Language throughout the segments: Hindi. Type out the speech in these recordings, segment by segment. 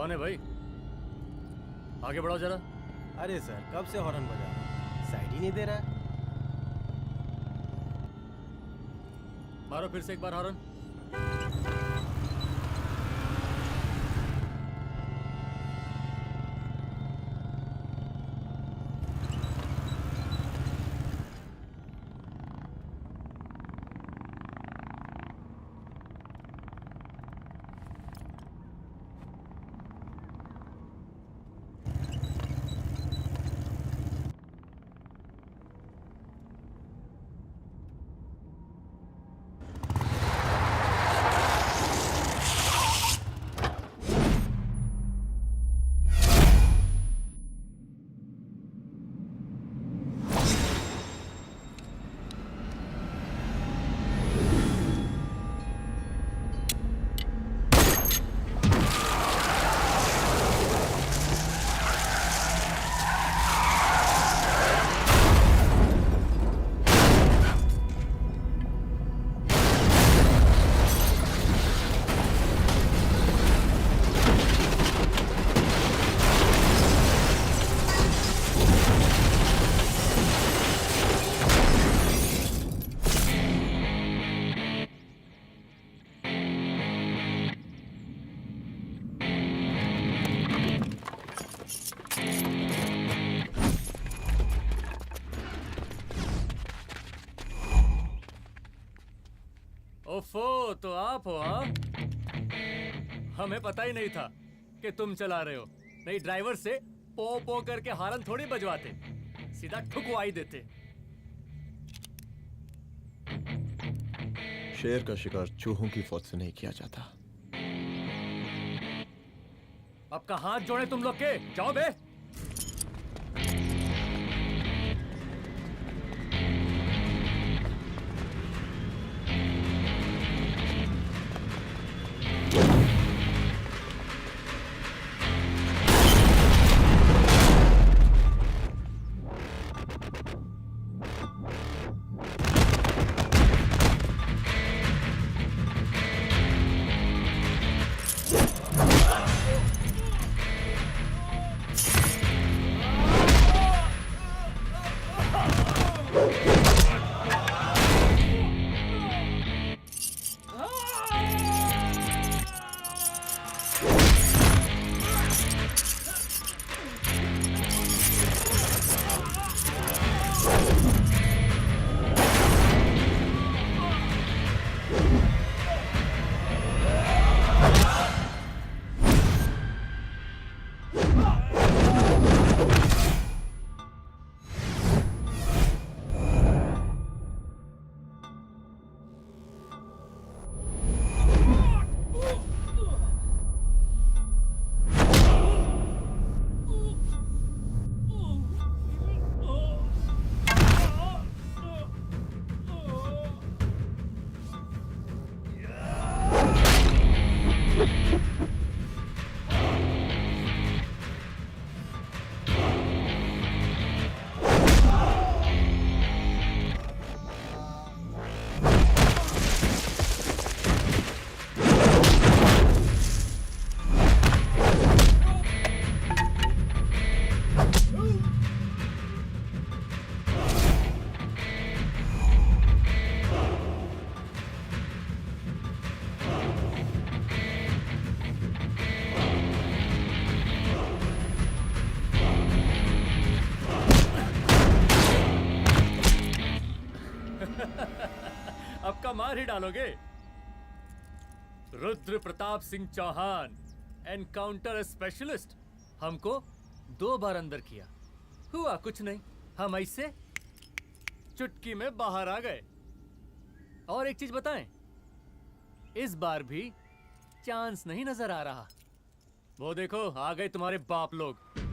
कौन है भाई? आगे बढ़ाओ जरा। अरे सर कब से हॉर्न बजा रहा है, साइड ही नहीं दे रहा है। मारो फिर से एक बार हॉर्न। ओफो, तो आप हो? हाँ, हमें पता ही नहीं था कि तुम चला रहे हो। नहीं, ड्राइवर से पो पो करके हारन थोड़ी बजवाते, सीधा ठुकवाई देते। शेर का शिकार चूहों की फौज से नहीं किया जाता। अब का हाथ जोड़े तुम लोग के, जाओ बे। अब का मार ही डालोगे? Rudra Pratap Singh Chauhan, encounter specialist. हमको 2 बार अंदर किया, हुआ कुछ नहीं। हम ऐसे चुटकी में बाहर आ गए। और एक चीज बताएं, इस बार भी चांस नहीं नजर आ रहा। वो देखो, आ गए तुम्हारे बाप लोग।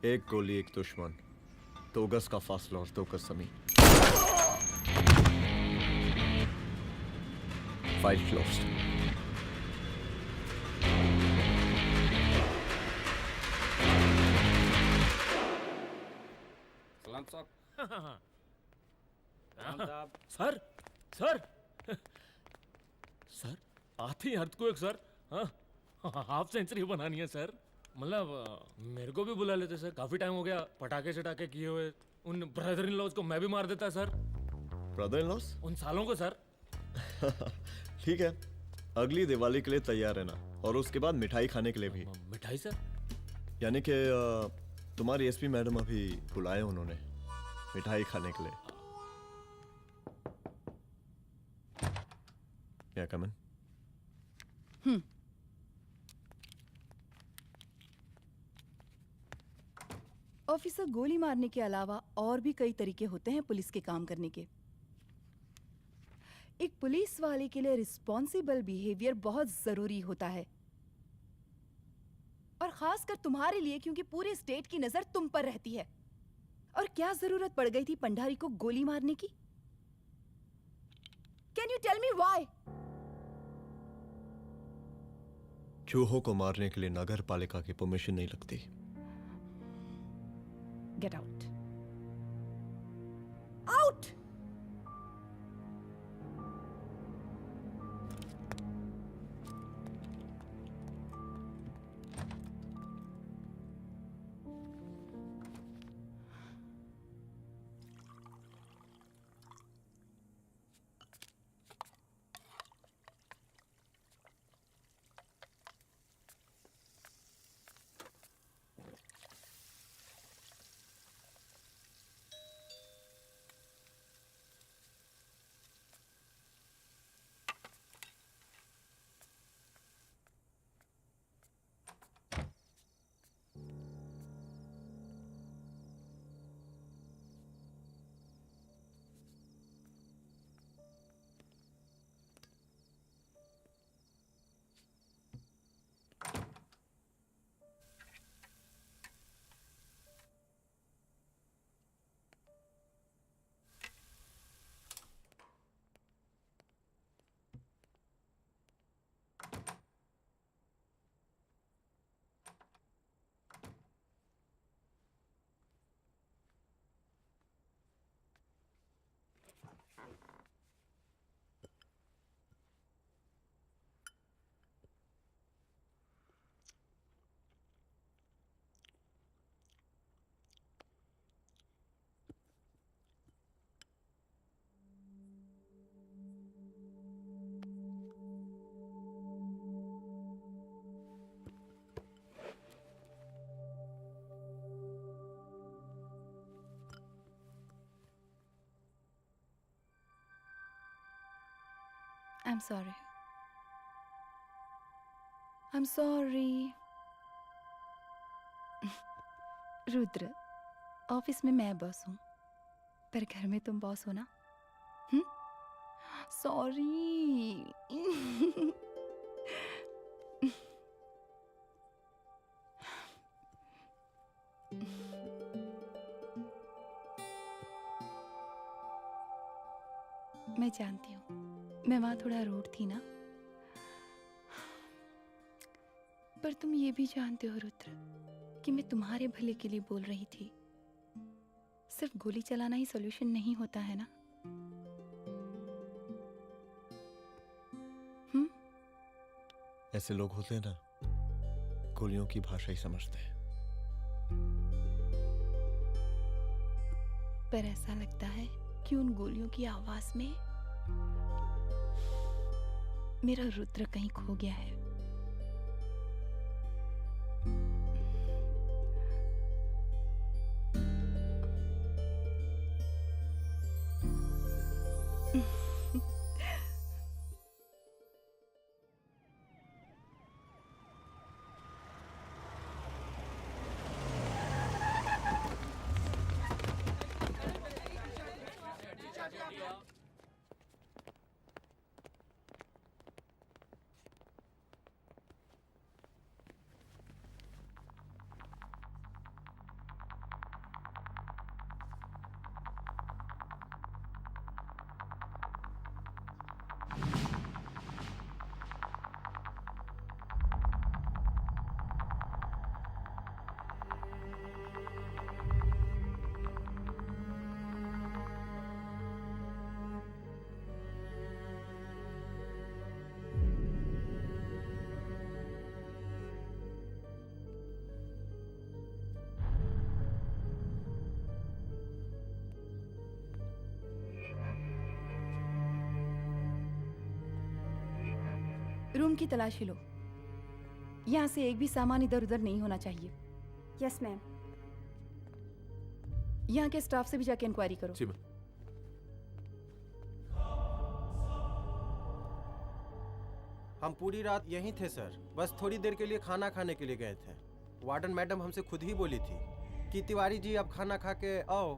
एक गोली एक दुश्मन, 2 गज का फासला और 2 गज जमीन। File closed. सलाम साहब, राम साहब सर सर सर आते ही अर्थक्वेक सर। हाँ हाफ सेंचुरी बनानी है सर। मतलब मेरे को भी बुला लेते सर, काफी टाइम हो गया पटाखे चटाके किए हुए। उन ब्रदर इन लॉज को मैं भी मार देता सर, ब्रदर इन लॉस? उन सालों को सर। ठीक है, अगली दिवाली के लिए तैयार रहना, और उसके बाद मिठाई खाने के लिए भी। मिठाई सर? यानी कि तुम्हारी एसपी मैडम अभी बुलाए उन्होंने मिठाई खाने के लिए। क्या कमन? ऑफिसर, गोली मारने के अलावा और भी कई तरीके होते हैं पुलिस के काम करने के। एक पुलिस वाले के लिए रिस्पॉन्सिबल बिहेवियर बहुत जरूरी होता है, और खासकर तुम्हारे लिए, क्योंकि पूरे स्टेट की नजर तुम पर रहती है। और क्या जरूरत पड़ गई थी पंडारी को गोली मारने की? Can you tell me why? चूहों को मारने के लिए नगर पालिका की परमिशन नहीं लगती। Get out, out. I'm sorry. I'm sorry. Rudra, office में मैं बॉस हूँ, पर घर में तुम बॉस हो ना? सॉरी। मैं जानती हूँ, मैं वहां थोड़ा रूड थी ना, पर तुम ये भी जानते हो रुद्र कि मैं तुम्हारे भले के लिए बोल रही थी। सिर्फ गोली चलाना ही सॉल्यूशन नहीं होता है ना। ऐसे लोग होते हैं ना, गोलियों की भाषा ही समझते हैं। पर ऐसा लगता है कि उन गोलियों की आवाज में मेरा रुद्र कहीं खो गया है। रूम की तलाशी लो। यहाँ से एक भी सामान इधर उधर नहीं होना चाहिए। Yes ma'am. यहाँ के स्टाफ से भी जाके इंक्वायरी करो। जी मैम। हम पूरी रात यहीं थे सर, बस थोड़ी देर के लिए खाना खाने के लिए गए थे। वार्डन मैडम हमसे खुद ही बोली थी कि तिवारी जी आप खाना खा के आओ,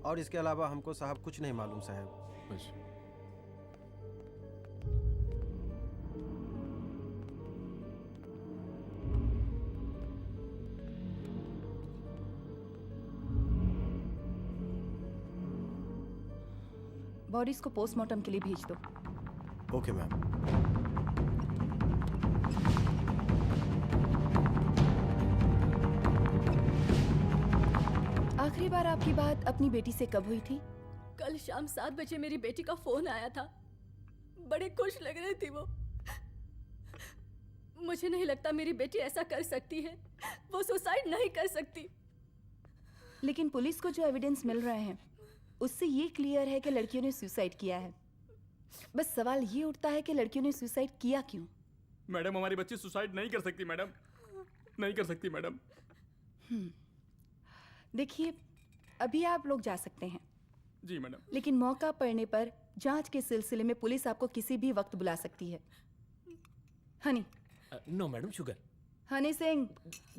और इसके अलावा हमको साहब कुछ नहीं मालूम साहब। अच्छा। बॉडीज को पोस्टमार्टम के लिए भेज दो। Okay ma'am. आखिरी बार आपकी बात अपनी बेटी से कब हुई थी? कल शाम 7 बजे मेरी बेटी का फोन आया था। बड़े खुश लग रही थी वो। मुझे नहीं लगता मेरी बेटी ऐसा कर सकती है। वो सुसाइड नहीं कर सकती। लेकिन पुलिस को जो एविडेंस मिल रहे हैं उससे ये क्लियर है कि लड़कियों ने सुसाइड किया है। बस सवाल ये उठता है कि लड़कियों ने सुसाइड किया क्यों? मैडम हमारी बच्ची सुसाइड नहीं कर सकती मैडम, नहीं कर सकती मैडम। देखिए, अभी आप लोग जा सकते हैं। जी मैडम। लेकिन मौका पड़ने पर जांच के सिलसिले में पुलिस आपको किसी भी वक्त बुला सकती है। Honey. No madam, sugar. Honey Singh.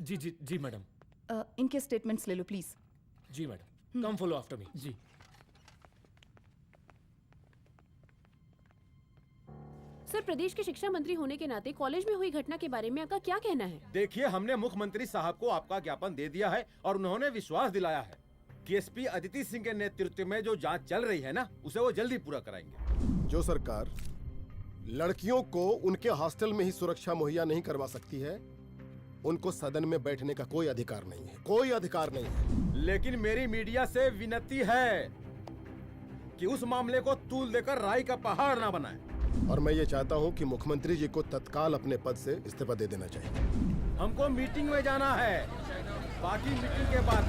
जी जी जी मैडम। इनके स्टेटमेंट्स ले लो प्लीज। जी madam, come follow after me. जी। सर, प्रदेश के शिक्षा मंत्री होने के नाते कॉलेज में हुई घटना के बारे में आपका क्या कहना है? देखिए, हमने मुख्यमंत्री साहब को आपका ज्ञापन दे दिया है और उन्होंने विश्वास दिलाया है कि एसपी अदिति सिंह के नेतृत्व में जो जांच चल रही है ना, उसे वो जल्दी पूरा कराएंगे। जो सरकार लड़कियों को उनके हॉस्टल में ही सुरक्षा मुहैया नहीं करवा सकती है, उनको सदन में बैठने का कोई अधिकार नहीं है, कोई अधिकार नहीं है। लेकिन मेरी मीडिया से विनती है कि उस मामले को तूल देकर राई का पहाड़ ना बनाए। और मैं ये चाहता हूँ कि मुख्यमंत्री जी को तत्काल अपने पद से इस्तीफा दे देना चाहिए। हमको मीटिंग में जाना है, बाकी मीटिंग के बाद।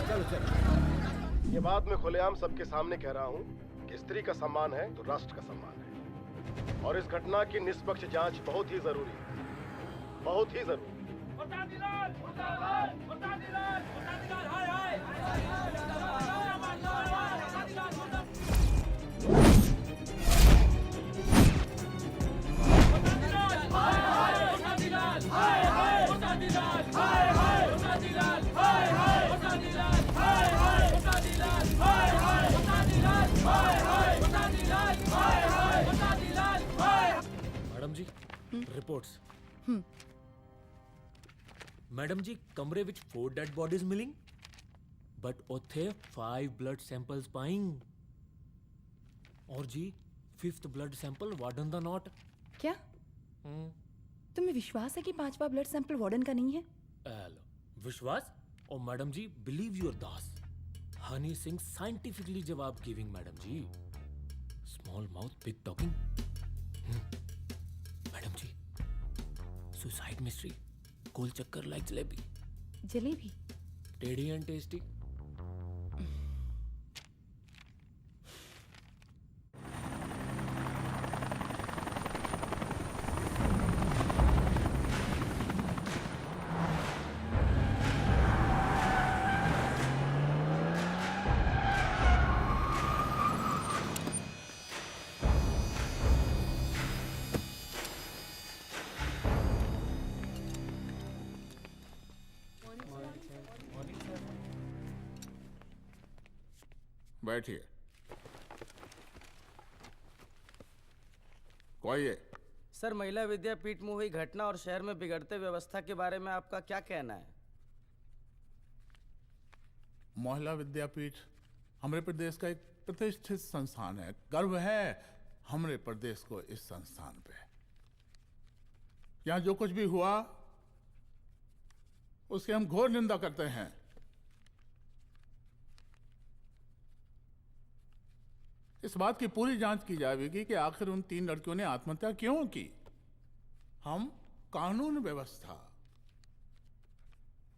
चलो चलो। ये बात मैं खुलेआम सबके सामने कह रहा हूँ कि स्त्री का सम्मान है तो राष्ट्र का सम्मान है, और इस घटना की निष्पक्ष जांच बहुत ही जरूरी है, बहुत ही जरूरी। मैडम जी, रिपोर्ट्स। मैडम जी, कमरे विच 4 डेड बॉडीज मिलिंग, बट उथे 5 ब्लड सैंपल्स पाइंग। और जी 5th ब्लड सैंपल वार्डन दा नॉट। क्या तुम्हें विश्वास है कि 5वां ब्लड सैंपल वार्डन का नहीं है? हेलो, विश्वास? और मैडम जी, बिलीव योर दास। हनी सिंह साइंटिफिकली जवाब giving madam ji. Small mouth big talking. Madam ji, suicide mystery, गोल चक्कर लाइक जलेबी। जलेबी? टेढ़ी एंड टेस्टी। बैठिए। कोई है? सर, महिला विद्यापीठ में हुई घटना और शहर में बिगड़ते व्यवस्था के बारे में आपका क्या कहना है? महिला विद्यापीठ हमारे प्रदेश का एक प्रतिष्ठित संस्थान है। गर्व है हमारे प्रदेश को इस संस्थान पे। यहाँ जो कुछ भी हुआ उसकी हम घोर निंदा करते हैं। इस बात की पूरी जांच की जाएगी कि आखिर उन 3 लड़कियों ने आत्महत्या क्यों की। हम कानून व्यवस्था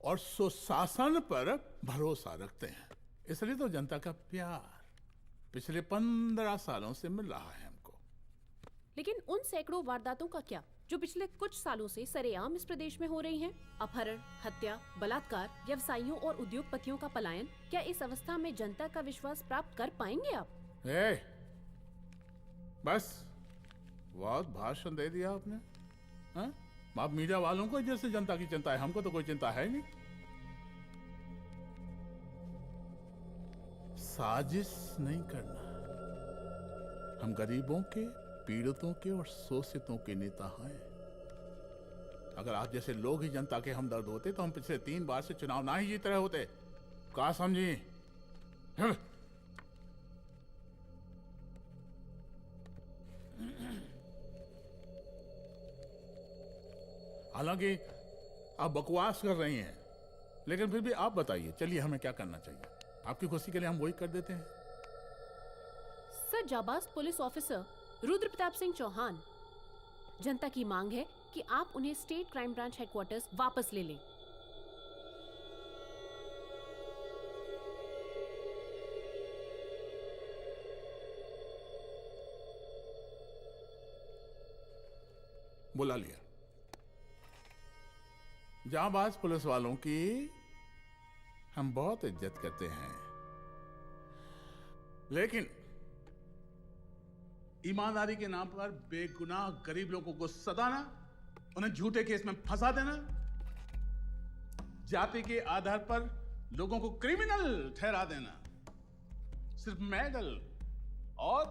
और सुशासन पर भरोसा रखते हैं, इसलिए तो जनता का प्यार। पिछले 15 सालों से मिल रहा है हमको। लेकिन उन सैकड़ों वारदातों का क्या जो पिछले कुछ सालों से सरेआम इस प्रदेश में हो रही हैं? अपहरण, हत्या, बलात्कार, व्यवसायियों और उद्योगपतियों का पलायन। क्या इस अवस्था में जनता का विश्वास प्राप्त कर पाएंगे आप? बस बहुत भाषण दे दिया आपने। हाँ? आप मीडिया वालों को जैसे जनता की चिंता है, हमको तो कोई चिंता है नहीं। साजिश नहीं करना। हम गरीबों के, पीड़ितों के और शोषितों के नेता हैं। अगर आप जैसे लोग ही जनता के हमदर्द होते तो हम पिछले 3 बार से चुनाव ना ही जीत रहे होते। क्या समझी? हालांकि आप बकवास कर रही हैं, लेकिन फिर भी आप बताइए, चलिए हमें क्या करना चाहिए? आपकी खुशी के लिए हम वही कर देते हैं। सर, जाबाज पुलिस ऑफिसर रुद्र प्रताप सिंह चौहान, जनता की मांग है कि आप उन्हें स्टेट क्राइम ब्रांच हेडक्वार्टर्स वापस ले लें। बुला लिया। जाबाज पुलिस वालों की हम बहुत इज्जत करते हैं, लेकिन ईमानदारी के नाम पर बेगुनाह गरीब लोगों को सताना, उन्हें झूठे केस में फंसा देना, जाति के आधार पर लोगों को क्रिमिनल ठहरा देना, सिर्फ मेडल और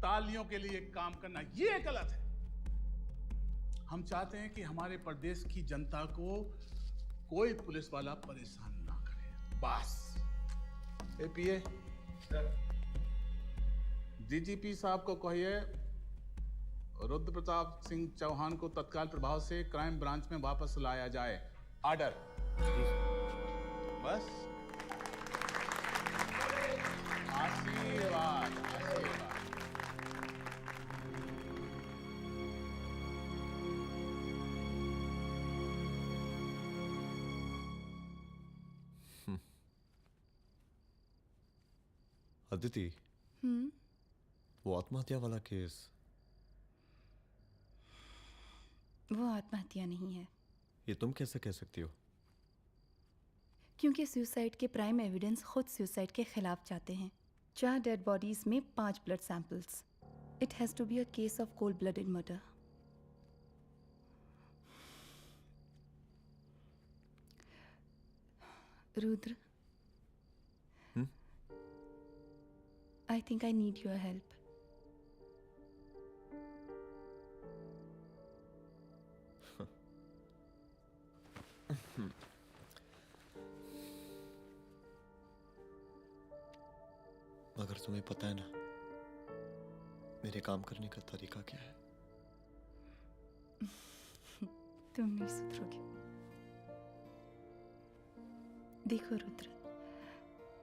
तालियों के लिए काम करना, यह गलत है। हम चाहते हैं कि हमारे प्रदेश की जनता को कोई पुलिस वाला परेशान ना करे, बस। एपीए डीजीपी साहब को कहिए रुद्र प्रताप सिंह चौहान को तत्काल प्रभाव से क्राइम ब्रांच में वापस लाया जाए। ऑर्डर। बस। आशीर्वाद, आशीर्वाद। अदिति, वो आत्महत्या वाला केस, वो आत्महत्या नहीं है। ये तुम कैसे कह सकती हो? क्योंकि सुसाइड के प्राइम एविडेंस खुद सुसाइड के खिलाफ जाते हैं। 4 डेड बॉडीज में 5 blood samples. It has to be a case of cold blooded murder. Rudra, I think I need your help. मगर तुम्हें पता है ना मेरे काम करने का तरीका क्या है? तुम नहीं सुधरोगे। देखो रुद्र,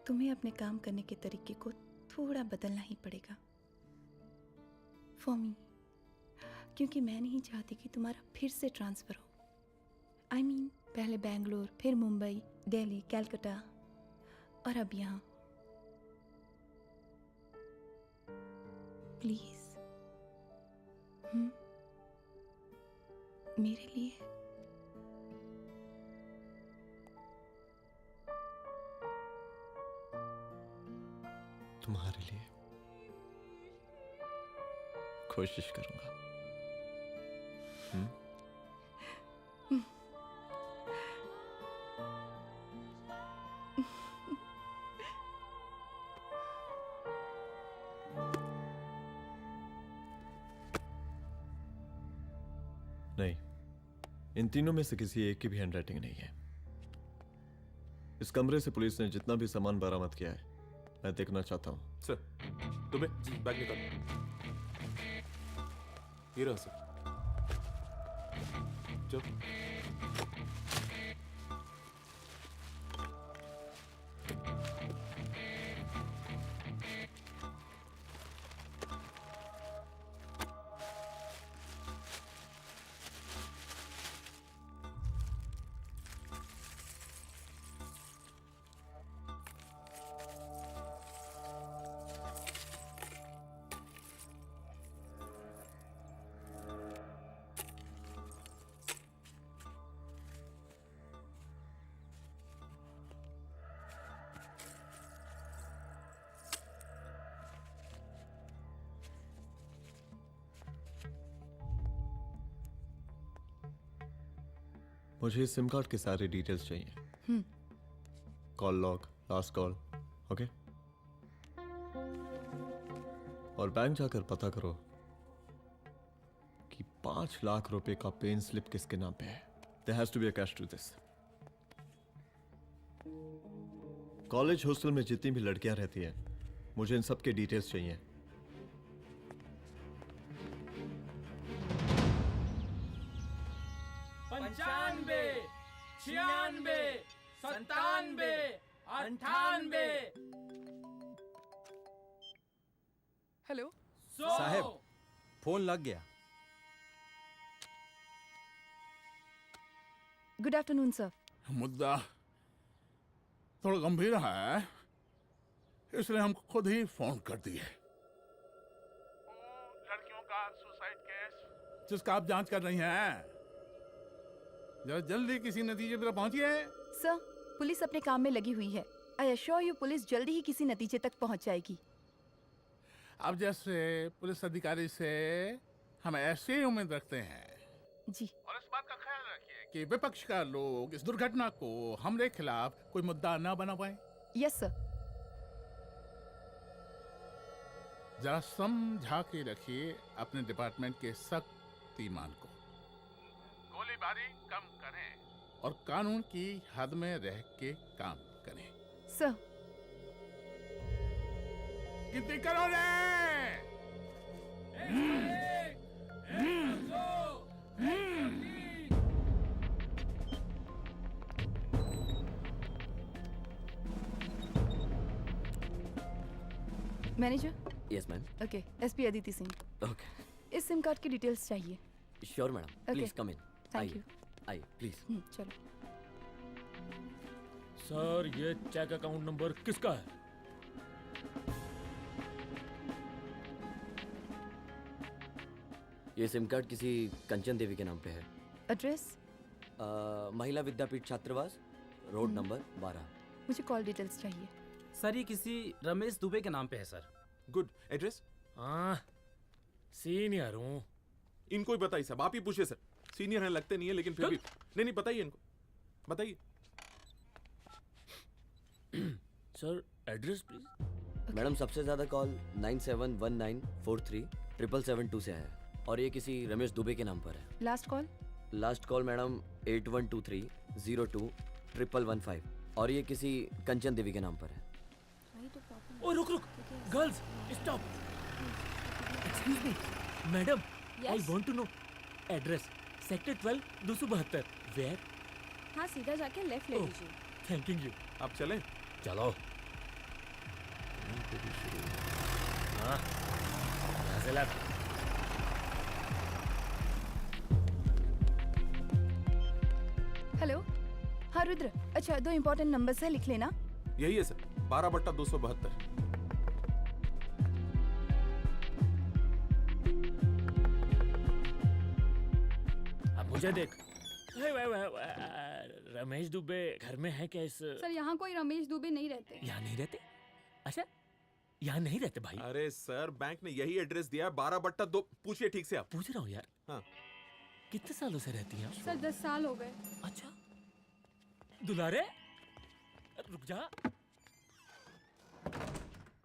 तुम्हें अपने काम करने के तरीके को थोड़ा बदलना ही पड़ेगा फॉर मी, क्योंकि मैं नहीं चाहती कि तुम्हारा फिर से ट्रांसफर हो। I mean, पहले बेंगलोर, फिर मुंबई, दिल्ली, कलकत्ता और अब यहाँ। प्लीज मेरे लिए। तुम्हारे लिए कोशिश करूंगा। नहीं, इन तीनों में से किसी एक की भी हैंडराइटिंग नहीं है। इस कमरे से पुलिस ने जितना भी सामान बरामद किया है मैं देखना चाहता हूं। सर, तुम्हें बैग निकाल। ये रहा सर। चल। मुझे इस सिम कार्ड के सारे डिटेल्स चाहिए। Call log, last call, okay? और बैंक जाकर पता करो कि 5 लाख रुपए का पेन स्लिप किसके नाम पे है। There has to be a cash to this. College hostel में जितनी भी लड़कियां रहती हैं, मुझे इन सब के डिटेल्स चाहिए। पंचानबे, 96, 97, 98। हेलो साहब, फोन लग गया। Good afternoon sir. मुद्दा थोड़ा गंभीर है, इसलिए हम खुद ही फोन कर दिए। लड़कियों का सुसाइड केस जिसका आप जांच कर रही हैं, जरा जल्दी किसी नतीजे पर पहुंचिए। सर, पुलिस अपने काम में लगी हुई है। आई एश्योर यू पुलिस जल्दी ही किसी नतीजे तक पहुंच जाएगी। अब जैसे पुलिस अधिकारी से हम ऐसे ही उम्मीद रखते हैं जी। और इस बात का ख्याल रखिए कि विपक्ष का लोग इस दुर्घटना को हमरे खिलाफ कोई मुद्दा ना बना पाए। Yes sir. जरा समझा के रखिए अपने डिपार्टमेंट के शक्तिमान को। गोलीबारी कम करें और कानून की हद में रह के काम करें। सर। कितनी करोगे? Manager. Yes ma'am. Okay, SP Aditi Singh. Okay. इस सिम कार्ड की डिटेल्स चाहिए। Sure madam, please come in. Thank you. आइए प्लीज। चलो। सर, ये चेक अकाउंट नंबर किसका है? ये सिम कार्ड किसी कंचन देवी के नाम पे है। एड्रेस? महिला विद्यापीठ छात्रावास, रोड नंबर 12। मुझे कॉल डिटेल्स चाहिए। सर, ये किसी रमेश दुबे के नाम पे है सर। गुड। एड्रेस? हाँ, सीनियर हूँ। इनको ही बताइए साहब, आप ही पूछिए सर। सीनियर हैं लगते नहीं है, लेकिन फिर भी नहीं बताइए इनको, बताइए। Sir, address please. मैडम, सबसे ज्यादा कॉल 9719437772 से है और ये किसी रमेश दुबे के नाम पर है। Last call? Last call madam 8123021115 और ये किसी कंचन देवी के नाम पर है। ओ रुक, girls stop. Excuse me madam, I want to know address. Sector 12 272। Where? हाँ, सीधा जाके लेफ्ट ले लीजिए। Thank you. आप चलें? चलो। हाँ, यहाँ से लेफ्ट। हेलो। हाँ रुद्र, अच्छा 2 इम्पोर्टेंट नंबर्स है, लिख लेना। यही है सर, 12/272। अब मुझे देख। रमेश दुबे घर में है क्या? इस सर, यहाँ कोई रमेश दुबे नहीं रहते। यहाँ नहीं रहते? अच्छा, यहाँ नहीं रहते भाई। अरे सर, बैंक ने यही एड्रेस दिया है, 12/2। पूछिए ठीक से आप। पूछ रहा हूँ यार। हाँ। कितने सालों से रहती हैं आप? सर, 10 साल हो गए। अच्छा। दुलारे, रुक जा।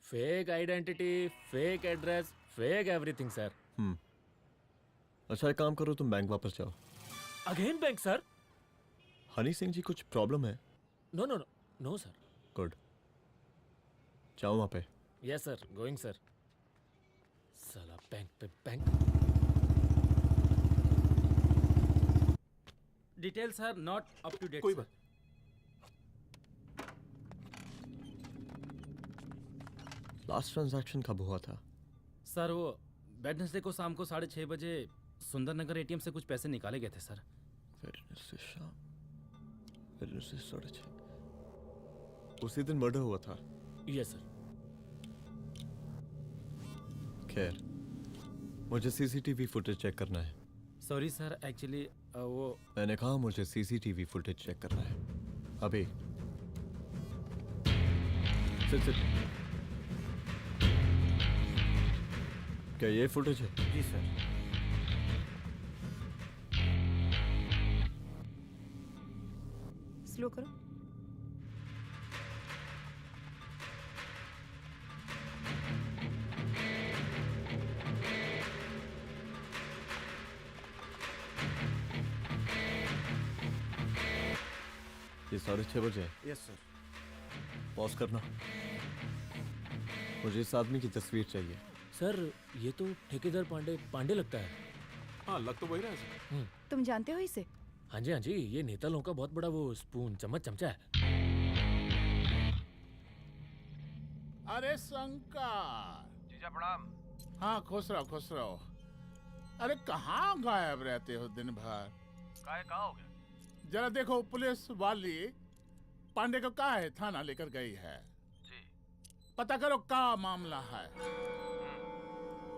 Fake identity, fake address, fake everything sir. अच्छा, एक काम करो, तुम बैंक वापस जाओ। Again bank sir? Honey Singh ji, कुछ प्रॉब्लम है? No no no no sir. Good, जाओ वहां पे। Yes sir, going sir. साला बैंक पे bank. Detail sir not up to date. कोई बात। लास्ट ट्रांजैक्शन कब हुआ था? सर, वो वेडनेसडे को शाम को 6:30 बजे सुंदरनगर एटीएम से कुछ पैसे निकाले गए थे सर। वेडनेसडे शाम, वेडनेसडे 6:30। उसी दिन मर्डर हुआ था? Yes sir. खैर, मुझे सीसीटीवी फुटेज चेक करना है। सॉरी सर, एक्चुअली वो मैंने कहा मुझे सीसीटीवी फुटेज चेक करना है अभी। सिट। क्या ये फुटेज है? जी सर। विड्रॉ करो। ये 6:30 बजे है। Yes sir. पॉज करना। मुझे इस आदमी की तस्वीर चाहिए। सर ये तो ठेकेदार पांडे लगता है। हाँ लग तो वही रहा है सर। तुम जानते हो इसे? हाँ जी, ये नेता लोगों का बहुत बड़ा वो स्पून चमचा है। अरे शंकर। जीजा प्रणाम। हाँ खुश रहो। अरे कहाँ गायब रहते हो दिन भर? कहाँ हो गया? जरा देखो पुलिस वाली पांडे को कहा है थाना लेकर गई है। जी। पता करो क्या मामला है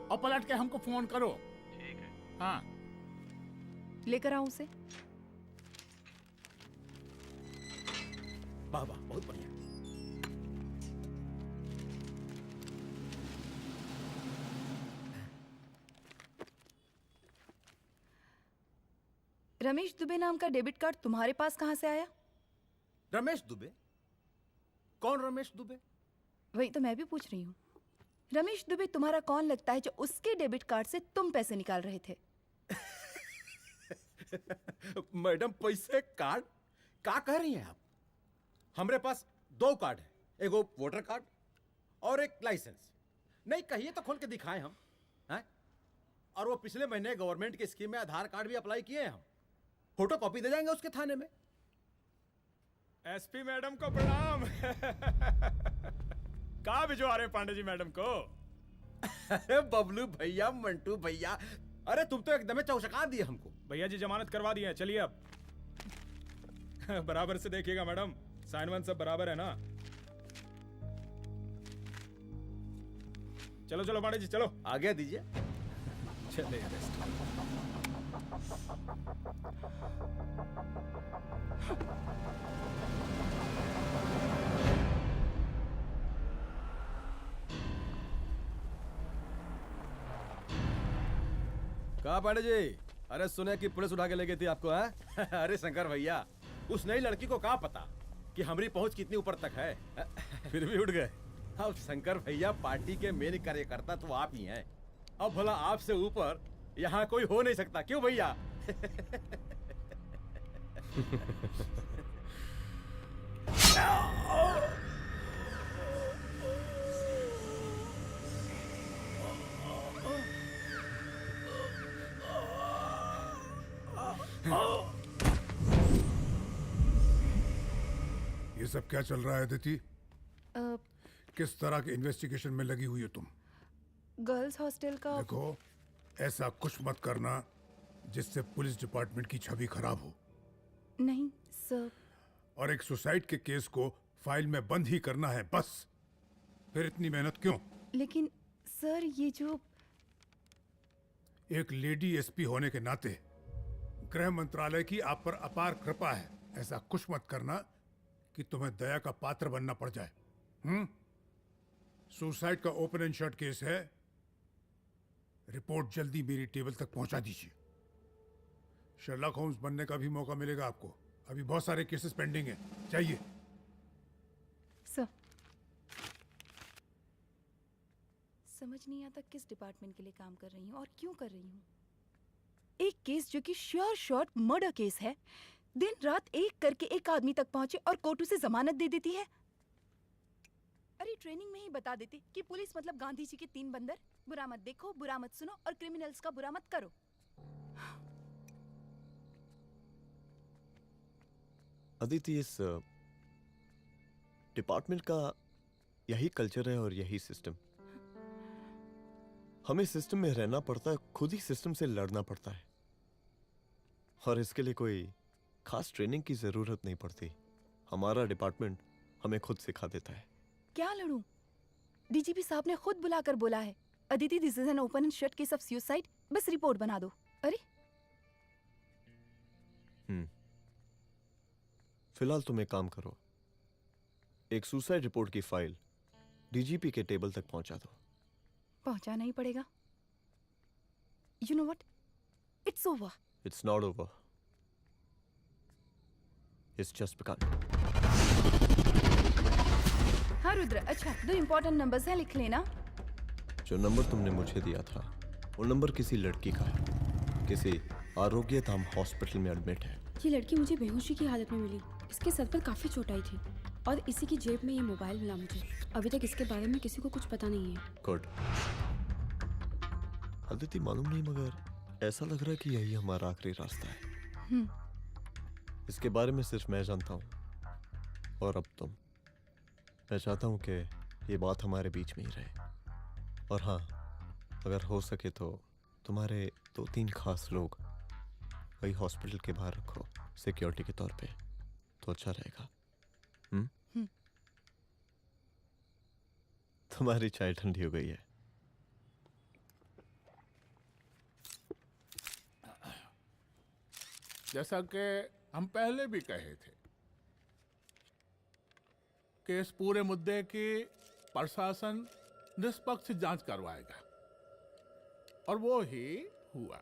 और पलट के हमको फोन करो। ठीक है। हाँ लेकर आओ उसे। वाह वाह, बहुत बढ़िया। रमेश दुबे नाम का डेबिट कार्ड तुम्हारे पास कहां से आया? रमेश दुबे? कौन रमेश दुबे? वही तो मैं भी पूछ रही हूँ। रमेश दुबे तुम्हारा कौन लगता है जो उसके डेबिट कार्ड से तुम पैसे निकाल रहे थे? मैडम पैसे कार्ड क्या कह रही हैं आप? हमारे पास 2 कार्ड है, एक वो वोटर कार्ड और एक लाइसेंस। नहीं कहिए तो खोल के दिखाएं हम हैं? और वो पिछले महीने गवर्नमेंट की स्कीम में आधार कार्ड भी अप्लाई किए हैं हम। फोटो कॉपी दे जाएंगे उसके थाने में। एसपी मैडम को प्रणाम। कहाँ भिजवा रहे हैं पांडे जी मैडम को? अरे बबलू भैया, मंटू भैया, अरे तुम तो एकदम चौचका दिए हमको। भैया जी जमानत करवा दिए हैं, चलिए अब। बराबर से देखिएगा मैडम, साइन वाइन सब बराबर है ना? चलो पांडे जी चलो आगे दीजिए। चले अरेस्ट। कहा पांडे जी? अरे सुने कि पुलिस उठा के ले गई थी आपको है? अरे शंकर भैया, उस नई लड़की को क्या पता कि हमारी पहुंच कितनी ऊपर तक है। फिर भी उठ गए। अब शंकर भैया पार्टी के मेन कार्यकर्ता तो आप ही हैं। अब भला आपसे ऊपर यहाँ कोई हो नहीं सकता, क्यों भैया? ये सब क्या चल रहा है अदिति? किस तरह के इन्वेस्टिगेशन में लगी हुई हो तुम? गर्ल्स हॉस्टल का। देखो, ऐसा कुछ मत करना जिससे पुलिस डिपार्टमेंट की छवि खराब हो। नहीं सर। और एक सुसाइड के केस को फाइल में बंद ही करना है बस। फिर इतनी मेहनत क्यों? लेकिन सर ये जो एक लेडी एसपी होने के नाते गृह मंत्रालय की आप पर अपार कृपा है। ऐसा कुछ मत करना कि तुम्हें दया का पात्र बनना पड़ जाए। सुसाइड का ओपन एंड शट केस है। रिपोर्ट जल्दी मेरी टेबल तक पहुंचा दीजिए। शर्लॉक होम्स बनने का भी मौका मिलेगा आपको। अभी बहुत सारे केसेस पेंडिंग हैं। चाहिए सर। समझ नहीं आता किस डिपार्टमेंट के लिए काम कर रही हूँ और क्यों कर रही हूँ। एक केस जो कि श्योर शॉट मर्डर केस है, दिन रात एक करके एक आदमी तक पहुंचे और कोर्ट उसे जमानत दे देती है। अरे ट्रेनिंग में ही बता देती कि पुलिस मतलब गांधी जी के 3 बंदर, बुरा मत देखो, बुरा मत सुनो और क्रिमिनल्स का बुरा मत करो। अदिति, इस डिपार्टमेंट का यही कल्चर है और यही सिस्टम। हमें सिस्टम में रहना पड़ता है, खुद ही सिस्टम से लड़ना पड़ता है, और इसके लिए कोई खास ट्रेनिंग की जरूरत नहीं पड़ती। हमारा डिपार्टमेंट हमें खुद सिखा देता है। क्या लड़ूं? डीजीपी साहब ने खुद बुलाकर बोला है, Aditi this is an open and shut case of suicide, बस रिपोर्ट बना दो। अरे फिलहाल तुम एक काम करो, एक सुसाइड रिपोर्ट की फाइल डीजीपी के टेबल तक पहुंचा दो। पहुंचाना ही पड़ेगा। You know what, it's over. It's not over. It's just begun. हाँ रुद्र, अच्छा 2 इम्पोर्टेंट नंबर्स हैं, लिख लेना। जो नंबर तुमने मुझे दिया था वो नंबर किसी लड़की का है, किसी आरोग्य धाम हॉस्पिटल में एडमिट है। ये लड़की मुझे बेहोशी की हालत में मिली। इसके सर पर काफी चोट आई थी और इसी की जेब में ये मोबाइल मिला मुझे। अभी तक इसके बारे में किसी को कुछ पता नहीं है। गुड। अदिति मालूम नहीं, मगर ऐसा लग रहा है कि यही हमारा आखिरी रास्ता है। इसके बारे में सिर्फ मैं जानता हूँ और अब तुम। मैं चाहता हूँ कि ये बात हमारे बीच में ही रहे। और हाँ, अगर हो सके तो तुम्हारे 2-3 खास लोग वही हॉस्पिटल के बाहर रखो सिक्योरिटी के तौर पे, तो अच्छा रहेगा। तुम्हारी चाय ठंडी हो गई है। जैसा कि हम पहले भी कहे थे कि इस पूरे मुद्दे की प्रशासन निष्पक्ष जांच करवाएगा, और वो ही हुआ।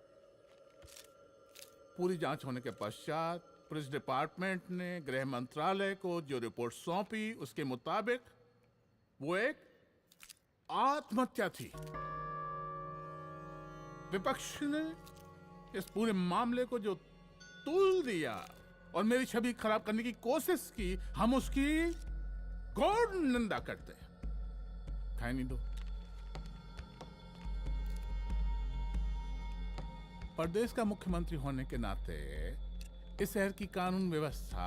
पूरी जांच होने के पश्चात पुलिस डिपार्टमेंट ने गृह मंत्रालय को जो रिपोर्ट सौंपी उसके मुताबिक वो एक आत्महत्या थी। विपक्ष ने इस पूरे मामले को जो तुल दिया और मेरी छवि खराब करने की कोशिश की, हम उसकी घोर निंदा करते हैं। खाए नहीं दो। प्रदेश का मुख्यमंत्री होने के नाते इस शहर की कानून व्यवस्था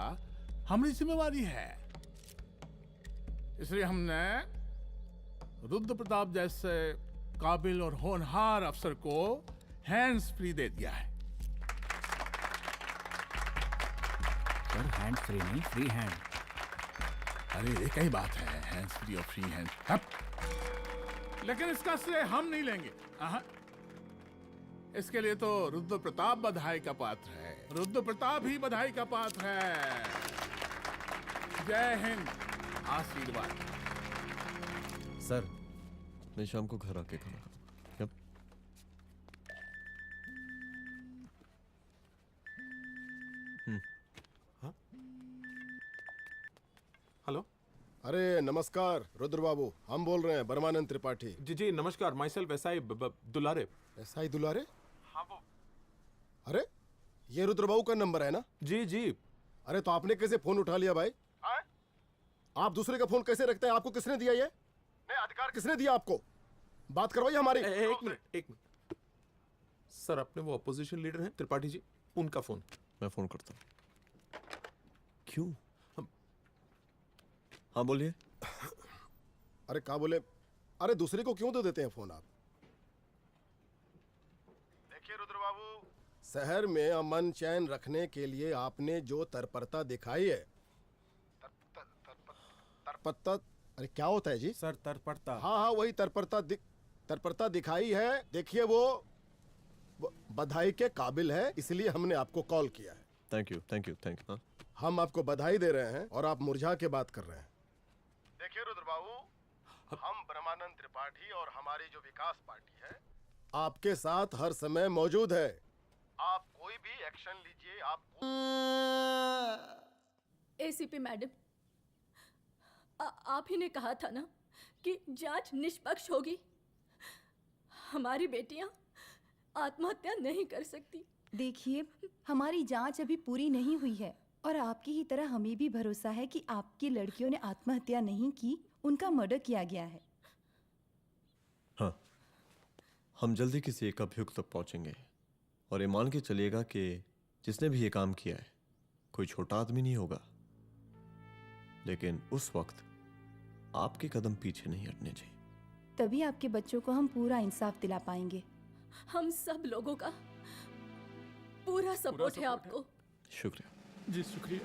हमारी जिम्मेवारी है। इसलिए हमने रुद्र प्रताप जैसे काबिल और होनहार अफसर को हैंड्स फ्री दे दिया है। सर हैंड्स फ्री नहीं, फ्री हैंड। अरे एक ही बात है, हैंड्स फ्री और फ्री हैंड। लेकिन इसका श्रेय हम नहीं लेंगे। इसके लिए तो रुद्र प्रताप बधाई का पात्र है। रुद्र प्रताप ही बधाई का पात्र है। जय हिंद। आशीर्वाद। सर मैं शाम को घर आके खाना खाऊंगा। यप। हेलो। अरे नमस्कार रुद्र बाबू, हम बोल रहे हैं परमानंद त्रिपाठी। जी जी नमस्कार। My self SI Dulare. SI दुलारे? हाँ वो। अरे ये रुद्र बाबू का नंबर है ना? जी जी। अरे तो आपने कैसे फोन उठा लिया भाई? आप दूसरे का फोन कैसे रखते हैं? आपको किसने दिया ये? नहीं, अधिकार किसने दिया आपको? बात करवाइए हमारी। एक मिनट। सर अपने वो अपोजिशन लीडर हैं त्रिपाठी जी, उनका फोन। मैं फोन करता हूँ। क्यों? हाँ बोलिए। अरे क्या बोले? अरे दूसरे को क्यों दे देते हैं फोन आप? देखिए रुद्र बाबू, शहर में अमन चैन रखने के लिए आपने जो तत्परता दिखाई है, तत्परता, अरे क्या होता है जी? सर तत्परता। हाँ वही तत्परता दिखाई है। देखिए वो बधाई के काबिल है, इसलिए हमने आपको कॉल किया है। Thank you. हम आपको बधाई दे रहे हैं और आप मुरझा के बात कर रहे हैं। देखिए रुद्र बाबू, हम ब्रह्मानंद त्रिपाठी और हमारी जो विकास पार्टी है आपके साथ हर समय मौजूद है। आप कोई भी एक्शन लीजिए। एसीपी मैडम, आप ही ने कहा था ना कि जांच निष्पक्ष होगी। हमारी बेटियां आत्महत्या नहीं कर सकती। देखिए, हमारी जांच अभी पूरी नहीं हुई है और आपकी ही तरह हमें भी भरोसा है कि आपकी लड़कियों ने आत्महत्या नहीं की, उनका मर्डर किया गया है। हाँ, हम जल्दी किसी एक अभियुक्त तक पहुंचेंगे और ये मान के चलिएगा कि जिसने भी ये काम किया है कोई छोटा आदमी नहीं होगा, लेकिन उस वक्त आपके कदम पीछे नहीं हटने चाहिए। तभी आपके बच्चों को हम पूरा इंसाफ दिला पाएंगे। हम सब लोगों का पूरा सपोर्ट है आपको। शुक्रिया जी, शुक्रिया।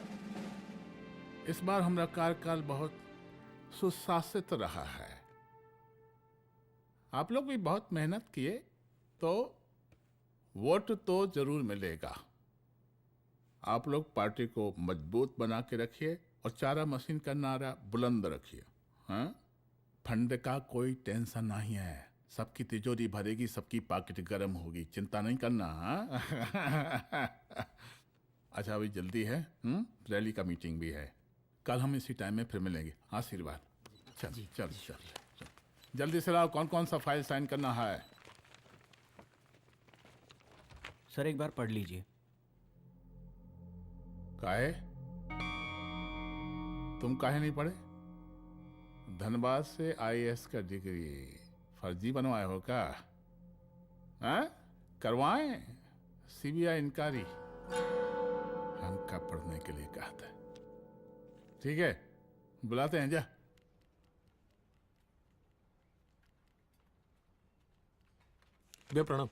इस बार हमारा कार्यकाल बहुत सुशासित रहा है। आप लोग भी बहुत मेहनत किए तो वोट तो जरूर मिलेगा। आप लोग पार्टी को मजबूत बना के रखिए और चारा मशीन का नारा बुलंद रखिए। हाँ, फंड का कोई टेंशन नहीं है। सबकी तिजोरी भरेगी, सबकी पॉकेट गर्म होगी, चिंता नहीं करना। हाँ? अच्छा अभी जल्दी है, रैली का मीटिंग भी है। कल हम इसी टाइम में फिर मिलेंगे। आशीर्वाद। चल चल चल जल्दी से लाओ, कौन कौन सा फाइल साइन करना है। सर एक बार पढ़ लीजिए। काहे? तुम काहे नहीं पढ़े? धनबाद से आईएएस का डिग्री फर्जी बनवाए हो क्या? हैं? करवाएं सीबीआई इंक्वायरी। हमका पढ़ने के लिए कहा था। ठीक है, बुलाते हैं। जा भैया प्रणाम।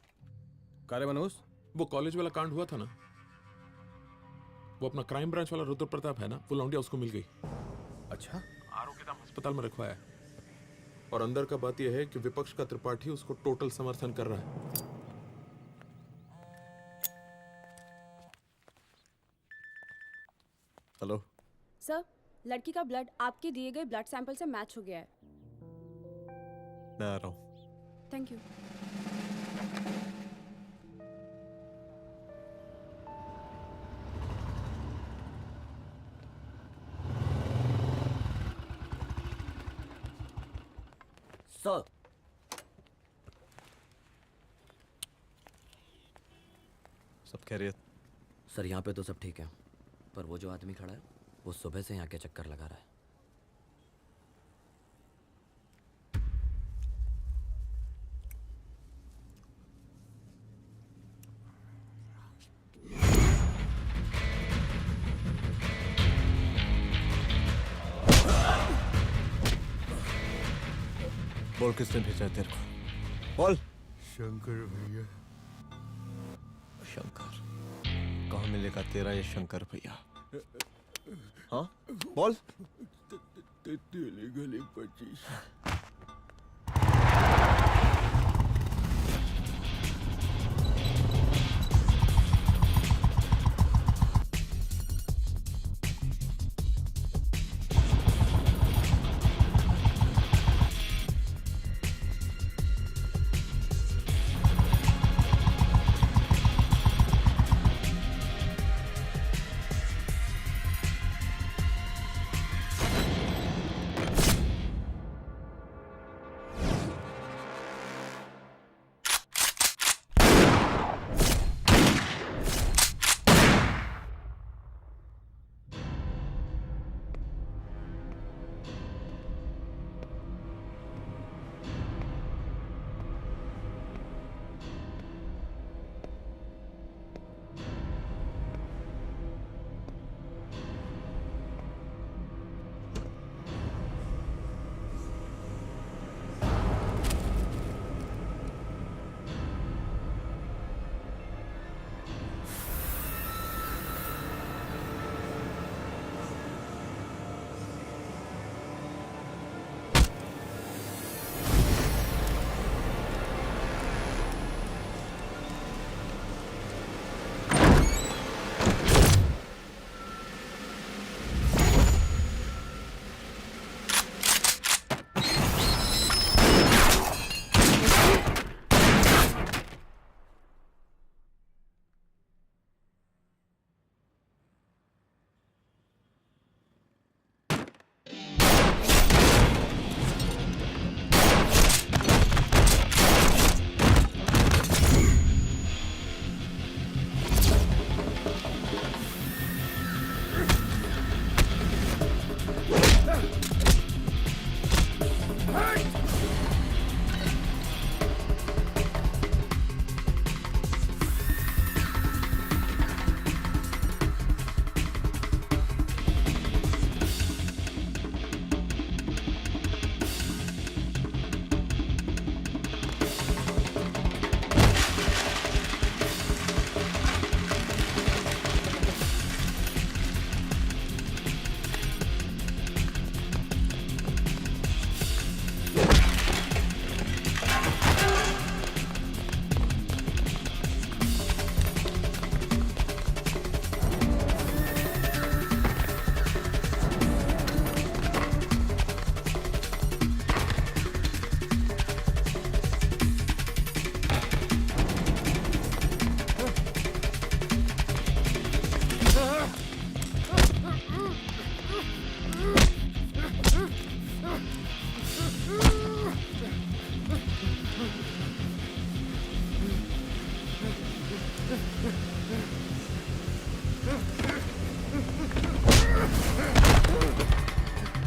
कार्य मनोज, वो कॉलेज वाला कांड हुआ था ना, वो अपना क्राइम ब्रांच वाला रुद्र प्रताप है ना, वो लौंडिया उसको मिल गई। अच्छा? आरोग्यधाम अस्पताल में रखवाया है। और अंदर का बात यह है कि विपक्ष का त्रिपाठी उसको टोटल समर्थन कर रहा है। हेलो सर, लड़की का ब्लड आपके दिए गए ब्लड सैंपल से मैच हो गया है। मैं आ रहा हूँ। Thank you. सर, सब खैरियत? सर यहाँ पे तो सब ठीक है, पर वो जो आदमी खड़ा है वो सुबह से यहाँ के चक्कर लगा रहा है। बोल किसने भेजा है तेरे को? बोल। शंकर भैया। शंकर? कहाँ मिलेगा तेरा ये शंकर भैया? हाँ बोल। तेली गली 25।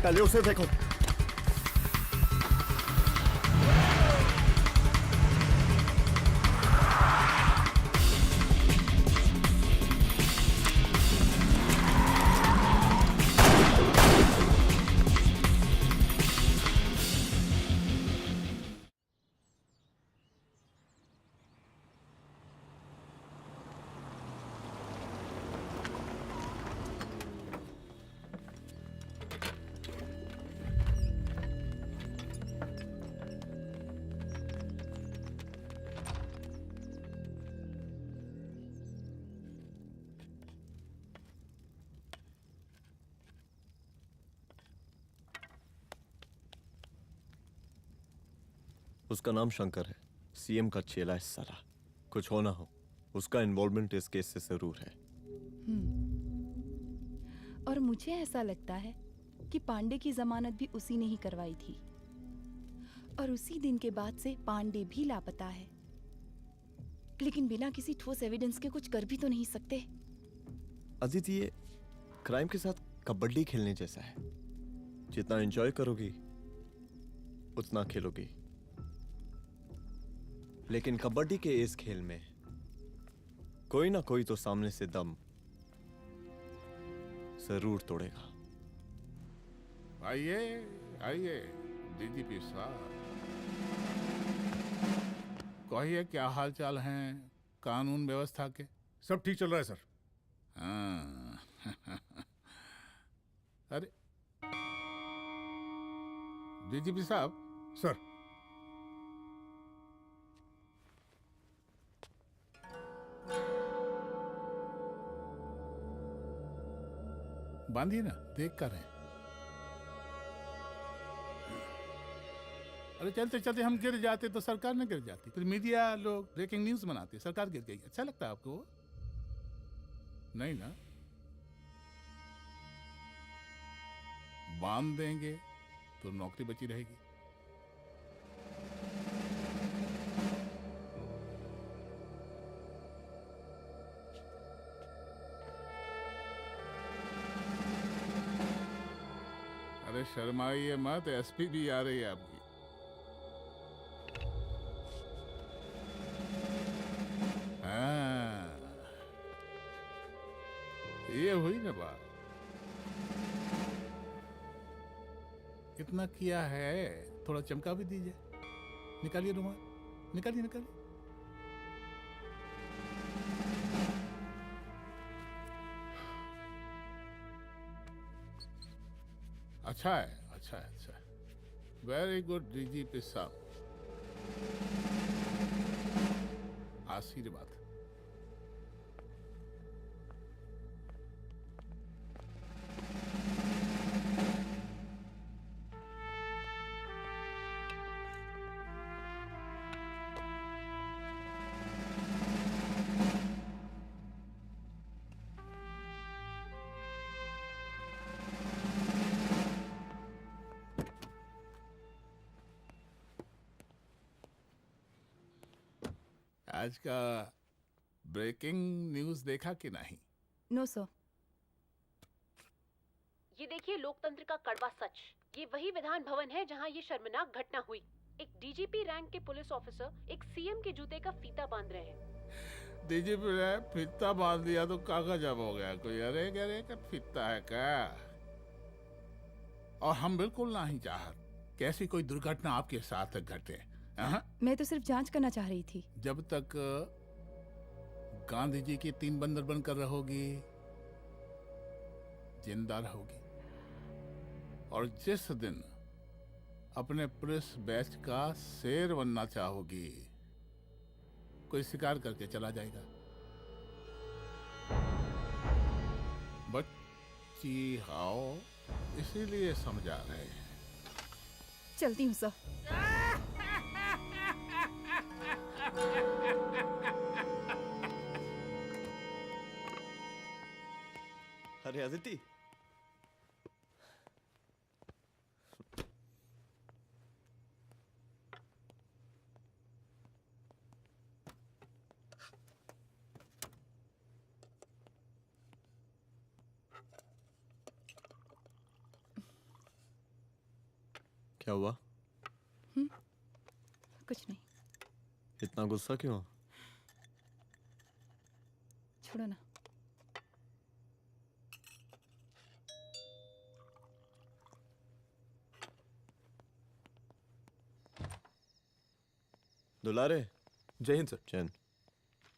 पहले उसे देखो। उसका नाम शंकर है, सीएम का चेला है साला। कुछ हो ना हो, उसका इन्वॉल्वमेंट इस केस से जरूर है। और मुझे ऐसा लगता है कि पांडे की जमानत भी उसी ने ही करवाई थी, और उसी दिन के बाद से पांडे भी लापता है। लेकिन बिना किसी ठोस एविडेंस के कुछ कर भी तो नहीं सकते। अदिति, ये क्राइम के साथ कबड्डी खेलने जैसा है। जितना एंजॉय करोगी उतना खेलोगी, लेकिन कबड्डी के इस खेल में कोई ना कोई तो सामने से दम जरूर तोड़ेगा। आइए आइए डीजीपी साहब, कहिए क्या हाल चाल हैं कानून व्यवस्था के? सब ठीक चल रहा है सर। हाँ। अरे डीजीपी साहब। सर। बांधिए ना, देख कर रहे हैं। अरे चलते चलते हम गिर जाते तो सरकार न गिर जाती, फिर मीडिया लोग ब्रेकिंग न्यूज बनाते, सरकार गिर गई। अच्छा लगता है आपको? नहीं ना? बांध देंगे तो नौकरी बची रहेगी। अरे शर्माइए मत, एसपी भी आ रही है आपकी। हाँ, ये हुई ना बात। इतना किया है, थोड़ा चमका भी दीजिए। निकालिए रुमाल, निकालिए निकालिए। अच्छा है, अच्छा है, अच्छा है। वेरी गुड डीजीपी साहब, आशीर्वाद। आज का ब्रेकिंग न्यूज देखा कि नहीं? No sir. ये देखिए लोकतंत्र का कड़वा सच। ये वही विधान भवन है जहां ये शर्मनाक घटना हुई। एक डीजीपी रैंक के पुलिस ऑफिसर एक सीएम के जूते का फीता बांध रहे हैं। डीजीपी ने फीता बांध दिया तो काका जब हो गया कोई। अरे अरे का फीता है क्या? और हम बिल्कुल नहीं चाहते कि ऐसी कोई दुर्घटना आपके साथ घटे। मैं तो सिर्फ जांच करना चाह रही थी। जब तक गांधी जी की 3 बंदर बनकर रहोगी, जिंदा रहोगी। और जिस दिन अपने पुलिस बैच का शेर बनना चाहोगी, कोई शिकार करके चला जाएगा। बच्ची हाओ, इसीलिए समझा रहे हैं। चलती हूँ सर। अरे अदिति, क्या हुआ? कुछ नहीं। इतना गुस्सा क्यों? छोड़ो ना। दुलारे। जय हिंद सर। जय हिंद।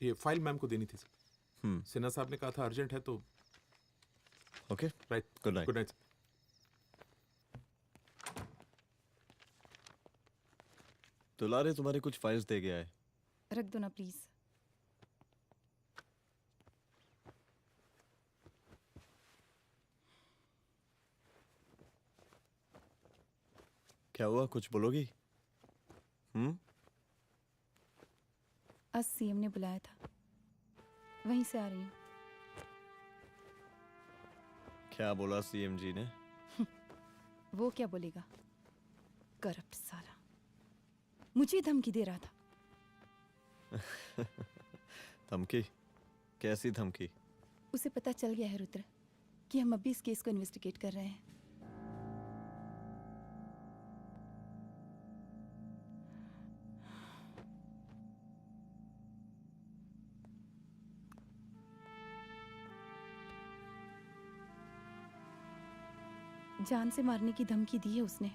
ये फाइल मैम को देनी थी सर। सिन्हा साहब ने कहा था अर्जेंट है तो। Okay right. Good night. Good night. दुलारे तुम्हारी कुछ फाइल्स दे गया है। रख दो ना प्लीज। क्या हुआ, कुछ बोलोगी? आज सीएम ने बुलाया था, वहीं से आ रही हूँ। क्या बोला सीएम जी ने? वो क्या बोलेगा, करप्ट साला, मुझे धमकी दे रहा था। धमकी? कैसी धमकी? उसे पता चल गया है रुद्र कि हम अभी इस केस को इन्वेस्टिगेट कर रहे हैं। जान से मारने की धमकी दी है उसने।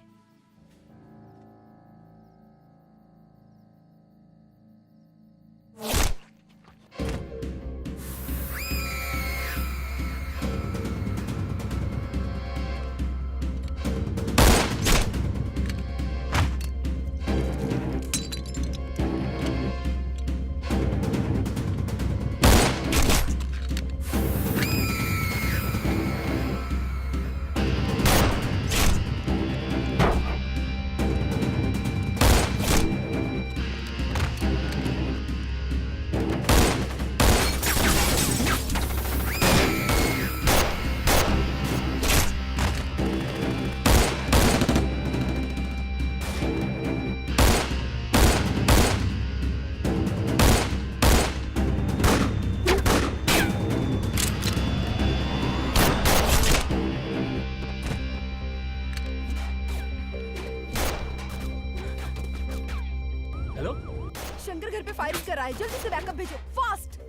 शंकर घर पे फायरिंग कर रहा है, जल्दी से बैकअप भेजो, फास्ट।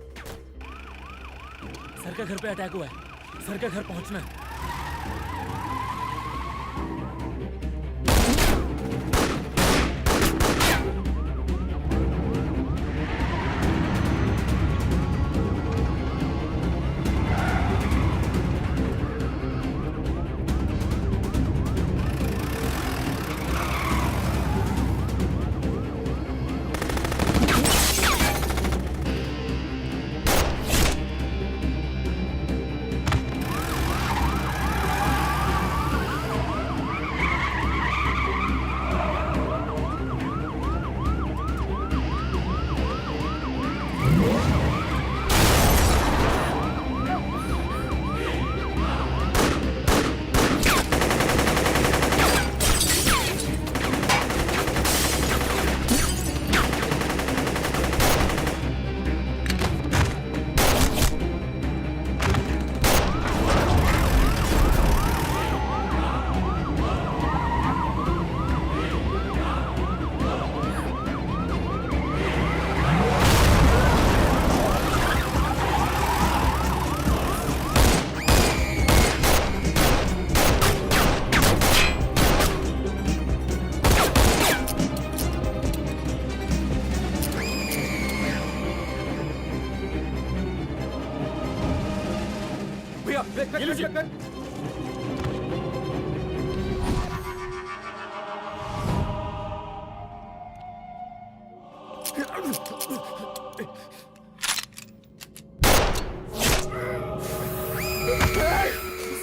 सर का घर पे अटैक हुआ है, सर का घर पहुंचना है।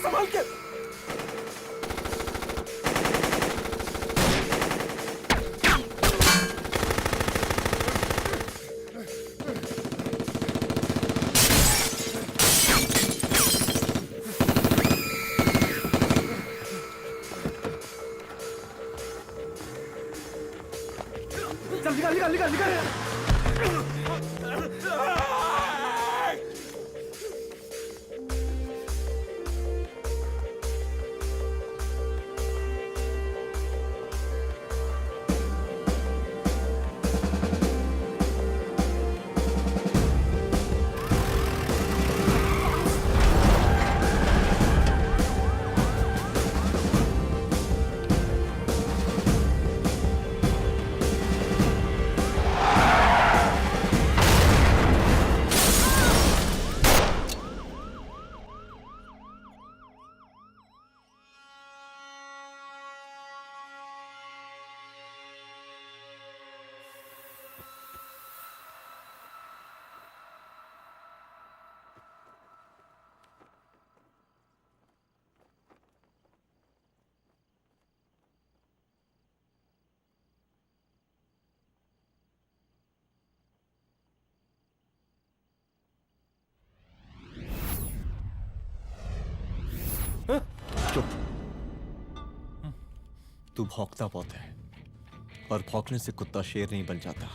संभाल के। चल निकाल निकाल निकाल निकाल। चुप। तू भौंकता बहुत है, और भौंकने से कुत्ता शेर नहीं बन जाता।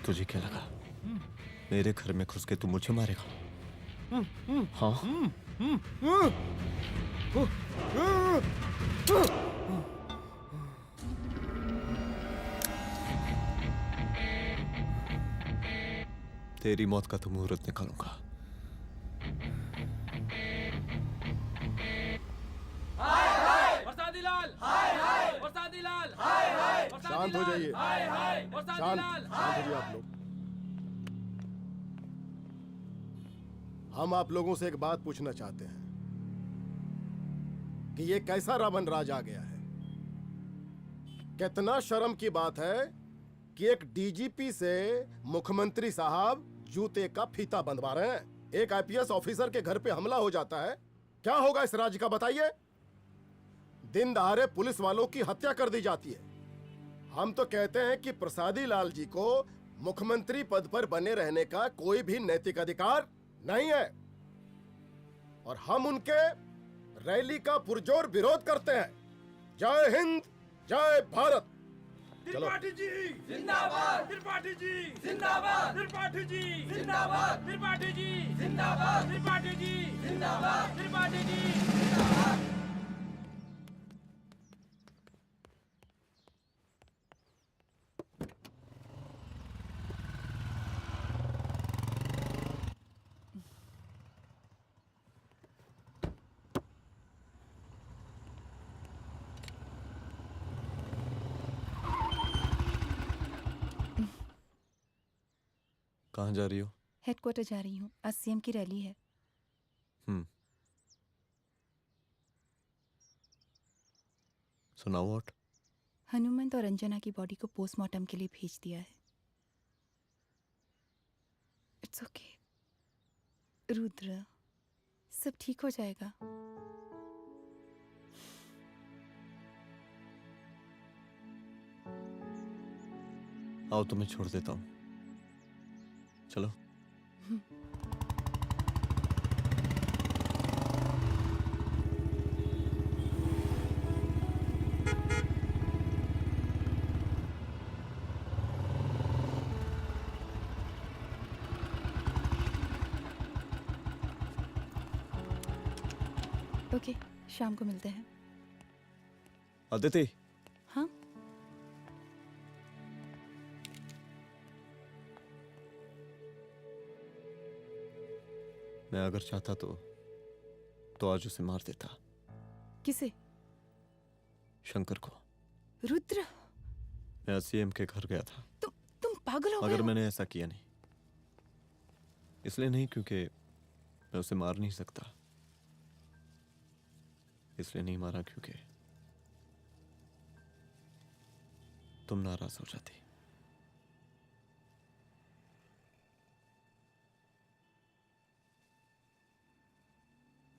तुझे क्या लगा मेरे घर में घुस के तू मुझे मारेगा? हाँ? तेरी मौत का तो मुहूर्त निकालूंगा। शांत हो जाइए। शांत हो जाइए आप लोग। हम आप लोगों से एक बात पूछना चाहते हैं कि ये कैसा रावण राज आ गया है। कितना शर्म की बात है कि एक डीजीपी से मुख्यमंत्री साहब जूते का फीता बंधवा रहे हैं। एक आईपीएस ऑफिसर के घर पे हमला हो जाता है, क्या होगा इस राज्य का बताइए? दिन दहाड़े पुलिस वालों की हत्या कर दी जाती है। हम तो कहते हैं कि प्रसादी लाल जी को मुख्यमंत्री पद पर बने रहने का कोई भी नैतिक अधिकार नहीं है, और हम उनके रैली का पुरजोर विरोध करते हैं। जय हिंद, जय भारत। चलो। त्रिपाठी जी जिंदाबाद, त्रिपाठी जी जिंदाबाद, त्रिपाठी जी जिंदाबाद, त्रिपाठी जी जिंदाबाद, त्रिपाठी जी जिंदाबाद, त्रिपाठी जी जिंदाबाद। कहाँ जा रही हो? हेडक्वार्टर जा रही हूँ, आज सीएम की रैली है। सुनाओ व्हाट? हनुमंत और अंजना की बॉडी को पोस्टमार्टम के लिए भेज दिया है। इट्स ओके रुद्र, सब ठीक हो जाएगा। आओ तुम्हें छोड़ देता हूँ, चलो। ओके, शाम को मिलते हैं। अदिति, हाँ? मैं अगर चाहता तो आज उसे मार देता। किसे? शंकर को। रुद्र, मैं सीएम के घर गया था। तुम पागल हो गए मगर हो? मैंने ऐसा किया नहीं। इसलिए नहीं क्योंकि मैं उसे मार नहीं सकता, इसलिए नहीं मारा क्योंकि तुम नाराज हो जाती।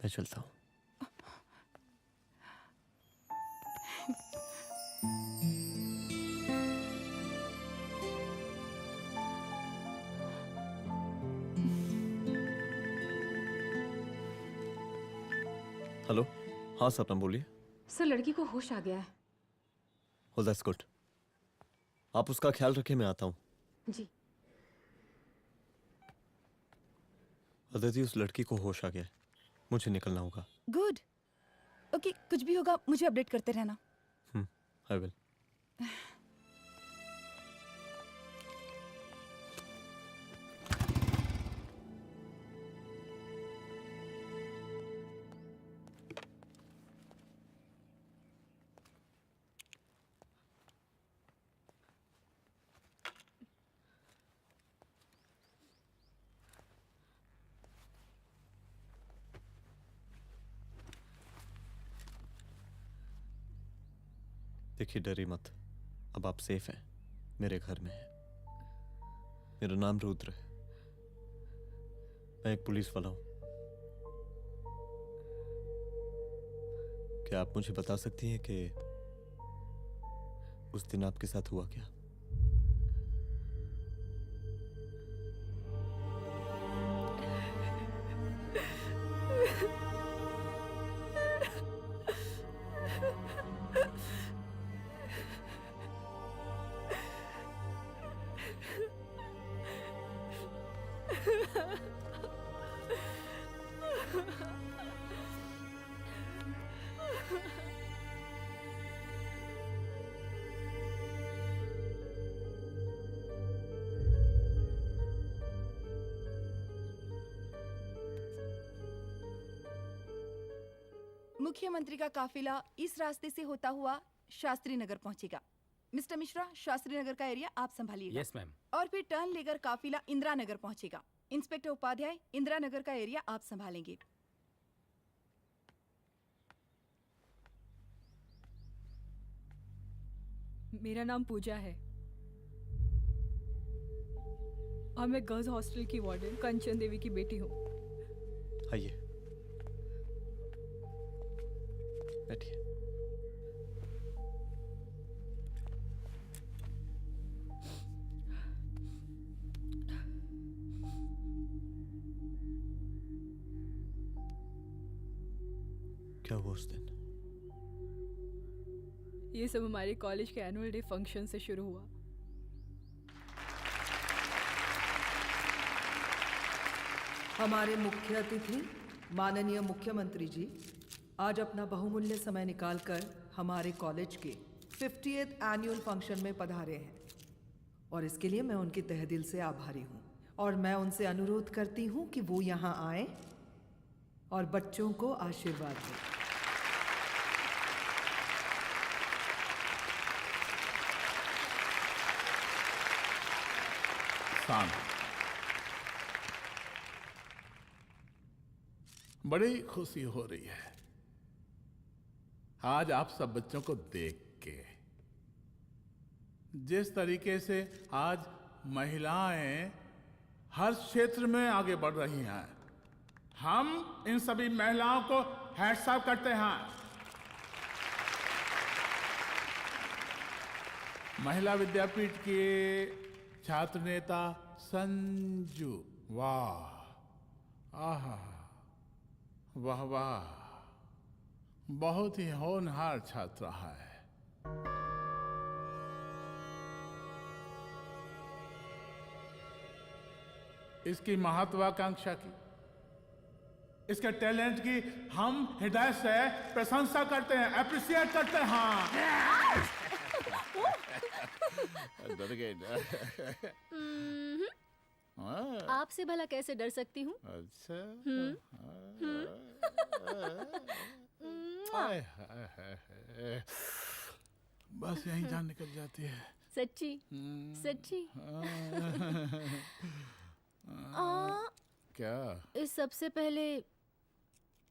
मैं चलता हूं। हेलो, हाँ सपना बोलिए। सर, लड़की को होश आ गया है। Oh, that's good. आप उसका ख्याल रखिए, मैं आता हूँ। जी। अदिति, उस लड़की को होश आ गया है, मुझे निकलना होगा। गुड। ओके, कुछ भी होगा मुझे अपडेट करते रहना। I will. देखिए, डरिए मत, अब आप सेफ हैं, मेरे घर में हैं। मेरा नाम रुद्र है, मैं एक पुलिस वाला हूं। क्या आप मुझे बता सकती हैं कि उस दिन आपके साथ हुआ क्या? मुख्यमंत्री का काफिला इस रास्ते से होता हुआ शास्त्री नगर पहुंचेगा। मिस्टर मिश्रा, शास्त्री नगर का एरिया आप संभालिएगा। Yes ma'am. और फिर टर्न लेकर काफिला इंदिरा नगर पहुंचेगा। इंस्पेक्टर उपाध्याय, इंदिरा नगर का एरिया आप संभालेंगे। मेरा नाम पूजा है और मैं गर्ल्स हॉस्टल की वार्डन कंचन देवी की बेटी हूँ। आइए, बैठिए। क्या हुआ उस दिन? ये सब हमारे कॉलेज के एनुअल डे फंक्शन से शुरू हुआ। हमारे मुख्य अतिथि माननीय मुख्यमंत्री जी आज अपना बहुमूल्य समय निकालकर हमारे कॉलेज के 50th एनुअल फंक्शन में पधारे हैं और इसके लिए मैं उनकी तहे दिल से आभारी हूँ और मैं उनसे अनुरोध करती हूँ कि वो यहाँ आए और बच्चों को आशीर्वाद दें। बड़ी खुशी हो रही है आज आप सब बच्चों को देख के। जिस तरीके से आज महिलाएं हर क्षेत्र में आगे बढ़ रही हैं, हम इन सभी महिलाओं को हैट्स ऑफ करते हैं। महिला विद्यापीठ के छात्र नेता संजू, वाह, आहा, वाह वाह, बहुत ही होनहार छात्रा है। इसकी महत्वाकांक्षा की, इसके टैलेंट की हम हृदय से प्रशंसा करते हैं, अप्रिशिएट करते हैं। डर गए ना? आपसे भला कैसे डर सकती हूँ? अच्छा। बस यही जान निकल जाती है। सच्ची सच्ची। क्या? इस सबसे पहले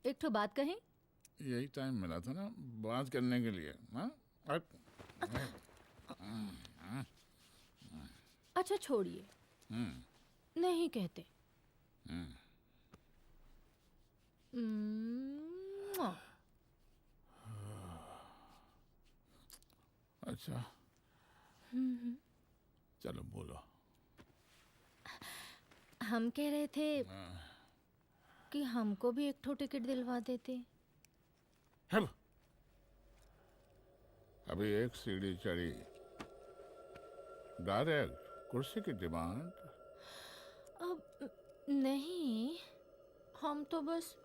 एक ठो बात कहें? यही टाइम मिला था ना बात करने के लिए। अच्छा छोड़िए, नहीं कहते। अच्छा चलो बोलो। हम कह रहे थे कि हमको भी एक ठो टिकट दिलवा देते। अभी एक सीढ़ी चढ़ी, डायरेक्ट कुर्सी की डिमांड। अब नहीं, हम तो बस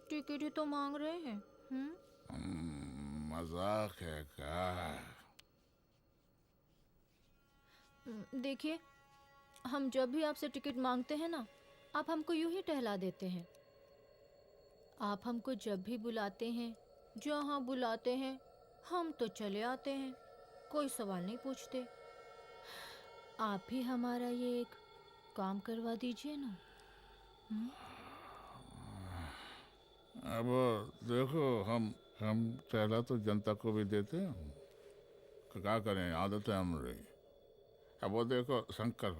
टिकट ही तो मांग रहे हैं। मजाक है क्या? देखिए, हम जब भी आपसे टिकट मांगते हैं ना, आप हमको यूं ही टहला देते हैं। आप हमको जब भी बुलाते हैं, जहाँ बुलाते हैं, हम तो चले आते हैं, कोई सवाल नहीं पूछते। आप भी हमारा ये एक काम करवा दीजिए ना। अब देखो, हम टहला तो जनता को भी देते हैं, क्या करें, आदत है हमारी। अब वो देखो शंकर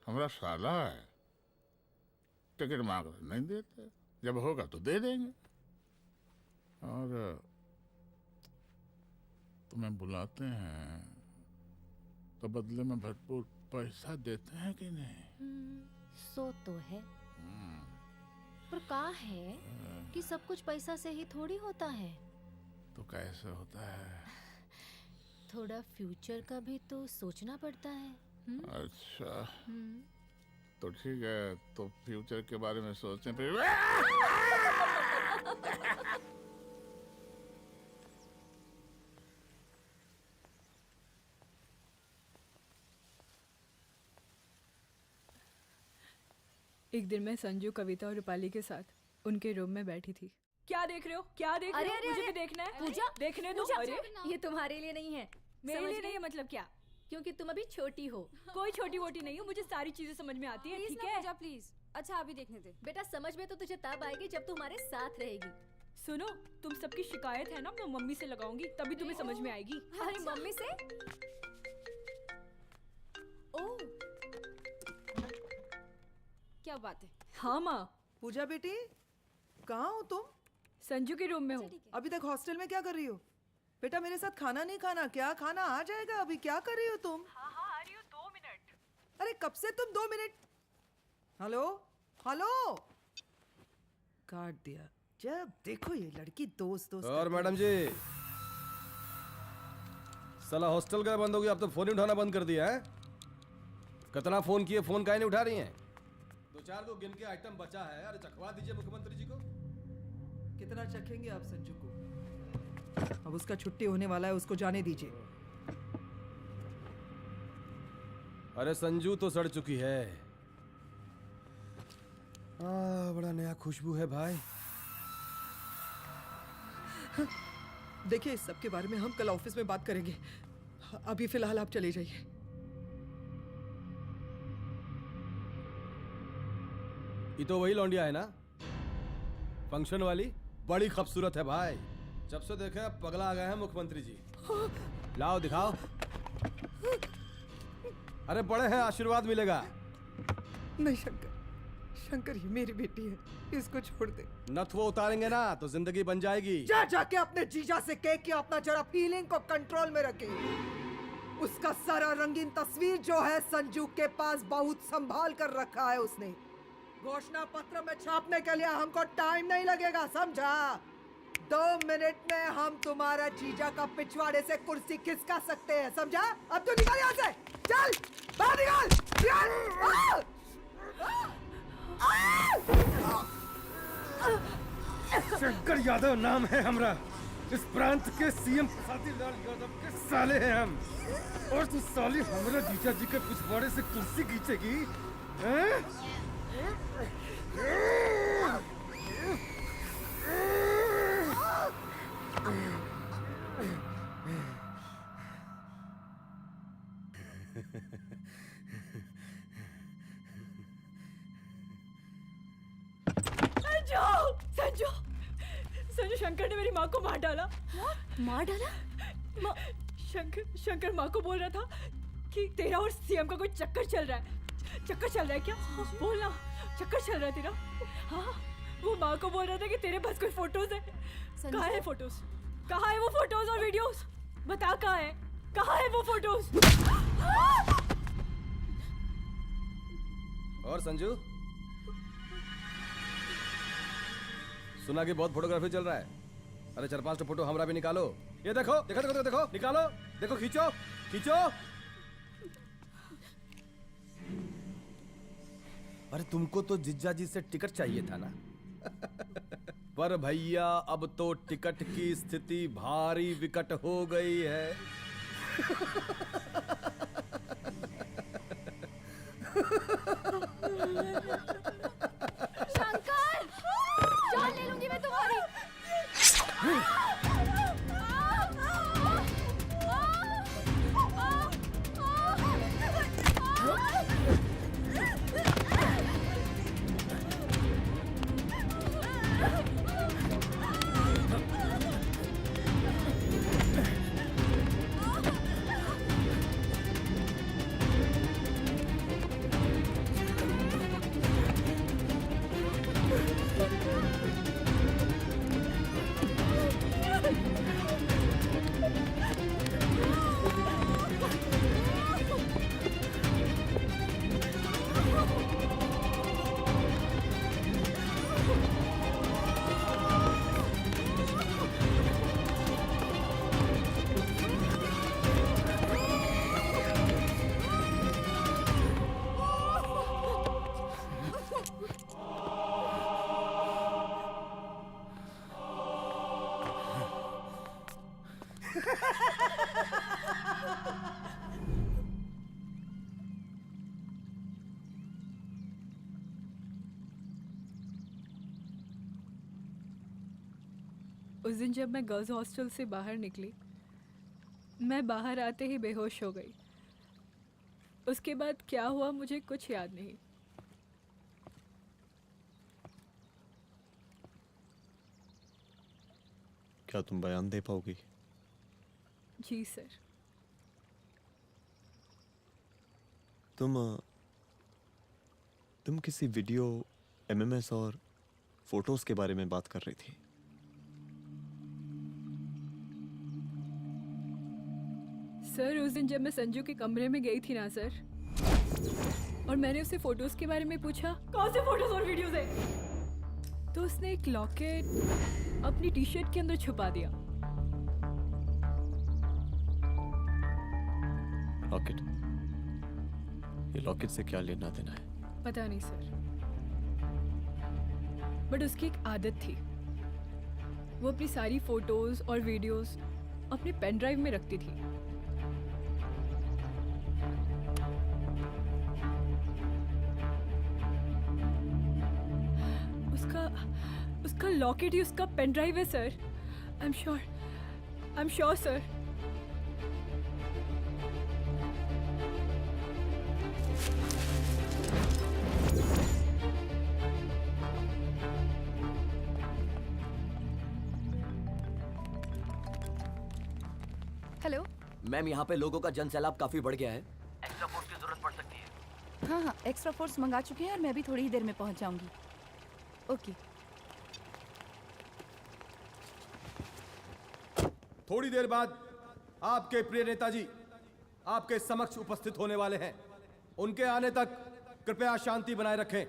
हमारा साला है, टिकट मांग रहे नहीं देते, जब होगा तो दे देंगे। और तुम्हें बुलाते हैं तो बदले में भरपूर पैसा देते हैं कि नहीं? सो तो है, पर का है कि सब कुछ पैसा से ही थोड़ी होता है। तो कैसे होता है? थोड़ा फ्यूचर का भी तो सोचना पड़ता है। अच्छा तो ठीक है, तो फ्यूचर के बारे में सोचते हैं फिर। एक दिन मैं संजू, कविता और रूपाली के साथ उनके रूम में बैठी थी। क्या देख रहे हो? क्या देख रहे हो? अरे, मुझे अरे, भी देखना है। पूजा, देखने दो। पूजा, अरे ये तुम्हारे लिए नहीं है। मेरे समझ लिए नहीं गई? है मतलब क्या? क्योंकि तुम अभी छोटी हो। कोई छोटी वोटी नहीं हो, मुझे सारी चीजें समझ में आती है। Please ठीक ना है पूजा, प्लीज। अच्छा अभी देखने दे। बेटा समझ में तो तुझे तब आएगी जब तू हमारे साथ रहेगी। सुनो, तुम सबकी शिकायत है ना, मैं मम्मी से लगाऊंगी, तभी तुम्हें समझ में आएगी। अरे मम्मी से? ओह, क्या बात है? हाँ माँ। पूजा बेटी, कहाँ हो तुम? संजू के रूम में हूँ। अभी तक हॉस्टल में क्या कर रही हो? बेटा मेरे साथ खाना नहीं खाना क्या? खाना आ जाएगा, अभी क्या कर रही हो तुम? हाँ हाँ आ रही हूँ, 2 मिनट। अरे कब से तुम 2 मिनट? हेलो हेलो, काट दिया। जब देखो ये लड़की दोस्त और करती मैडम जी, साला हॉस्टल का बंद हो गया, अब तो फोन ही उठाना बंद कर दिया है। कितना फोन किए, फोन काहे नहीं उठा रही हैं? 2-4 को गिन के आइटम बचा है, अरे चखवा दीजिए मुख्यमंत्री जी को। कितना चखेंगे आप संजू को? अब उसका छुट्टी होने वाला है, उसको जाने दीजिए। अरे संजू तो सड़ चुकी है। बड़ा नया खुशबू है भाई। देखिए इस सब के बारे में हम कल ऑफिस में बात करेंगे, अभी फिलहाल आप चले जाइए। ये तो वही लौंडिया है ना, फंक्शन वाली? बड़ी खूबसूरत है भाई, जब से देखे पगला आ गए हैं मुख्यमंत्री जी। लाओ दिखाओ। अरे बड़े हैं, आशीर्वाद मिलेगा। नहीं शंकर, शंकर ये मेरी बेटी है, इसको छोड़ दे। नथ वो उतारेंगे ना तो जिंदगी बन जाएगी। जा जाके अपने जीजा से कह के अपना जरा फीलिंग को कंट्रोल में रखे। उसका सारा रंगीन तस्वीर जो है संजू के पास बहुत संभाल कर रखा है उसने। घोषणा पत्र में छापने के लिए हमको टाइम नहीं लगेगा, समझा? 2 मिनट में हम तुम्हारा जीजा का पिछवाड़े से कुर्सी खिसका सकते हैं, समझा? अब तो निकल यहाँ से, चल बाहर निकल। शंकर यादव नाम है हमरा, इस प्रांत के सीएम प्रसादी लाल यादव के साले हैं हम। और तू साली हमरा जीजा जी के पिछवाड़े से कुर्सी खींचेगी? संजू, संजू शंकर ने मेरी माँ को मार डाला। मार डाला? शंकर माँ को बोल रहा था कि तेरा और सीएम का कोई चक्कर चल रहा है। चक्कर चल रहा है क्या? बोलना, चक्कर चल रहा है तेरा? हाँ, वो माँ को बोल रहा था कि तेरे पास कोई फोटोज है। कहाँ है फोटोज? कहाँ है वो फोटोज और वीडियोस? बता कहाँ है? कहाँ है वो फोटोज? और संजू, सुना कि बहुत फोटोग्राफी चल रहा है। अरे 4-5 तो फोटो हमरा भी निकालो। ये देखो देखो देखो देखो, निकालो, देखो, खींचो खींचो। अरे तुमको तो जिज्जा जी से टिकट चाहिए था ना। पर भैया अब तो टिकट की स्थिति भारी विकट हो गई है। शंकर, जान ले लूंगी मैं तुम्हारी। उस दिन जब मैं गर्ल्स हॉस्टल से बाहर निकली, मैं बाहर आते ही बेहोश हो गई। उसके बाद क्या हुआ मुझे कुछ याद नहीं। क्या तुम बयान दे पाओगी? जी सर। तुम किसी वीडियो, एमएमएस और फोटोज के बारे में बात कर रही थी। सर उस दिन जब मैं संजू के कमरे में गई थी ना सर, और मैंने उससे फोटोज के बारे में पूछा, कौन से फोटोज और वीडियोज है, तो उसने एक लॉकेट अपनी टी शर्ट के अंदर छुपा दिया। लॉकेट? ये लॉकेट से क्या लेना देना है? पता नहीं सर, बट उसकी एक आदत थी, वो अपनी सारी फोटोज और वीडियोस अपने पेन ड्राइव में रखती थी। उसका लॉकेट ही उसका पेन ड्राइव है sir. I am sure sir. Hello ma'am, यहाँ पे लोगों का जनसैलाब काफी बढ़ गया है। एक्स्ट्रा फोर्स की जरूरत पड़ सकती है। हाँ हाँ, एक्स्ट्रा फोर्स मंगा चुके हैं और मैं भी थोड़ी ही देर में पहुंच जाऊंगी। ओके। थोड़ी देर बाद आपके प्रिय नेताजी आपके समक्ष उपस्थित होने वाले हैं। उनके आने तक कृपया शांति बनाए रखें।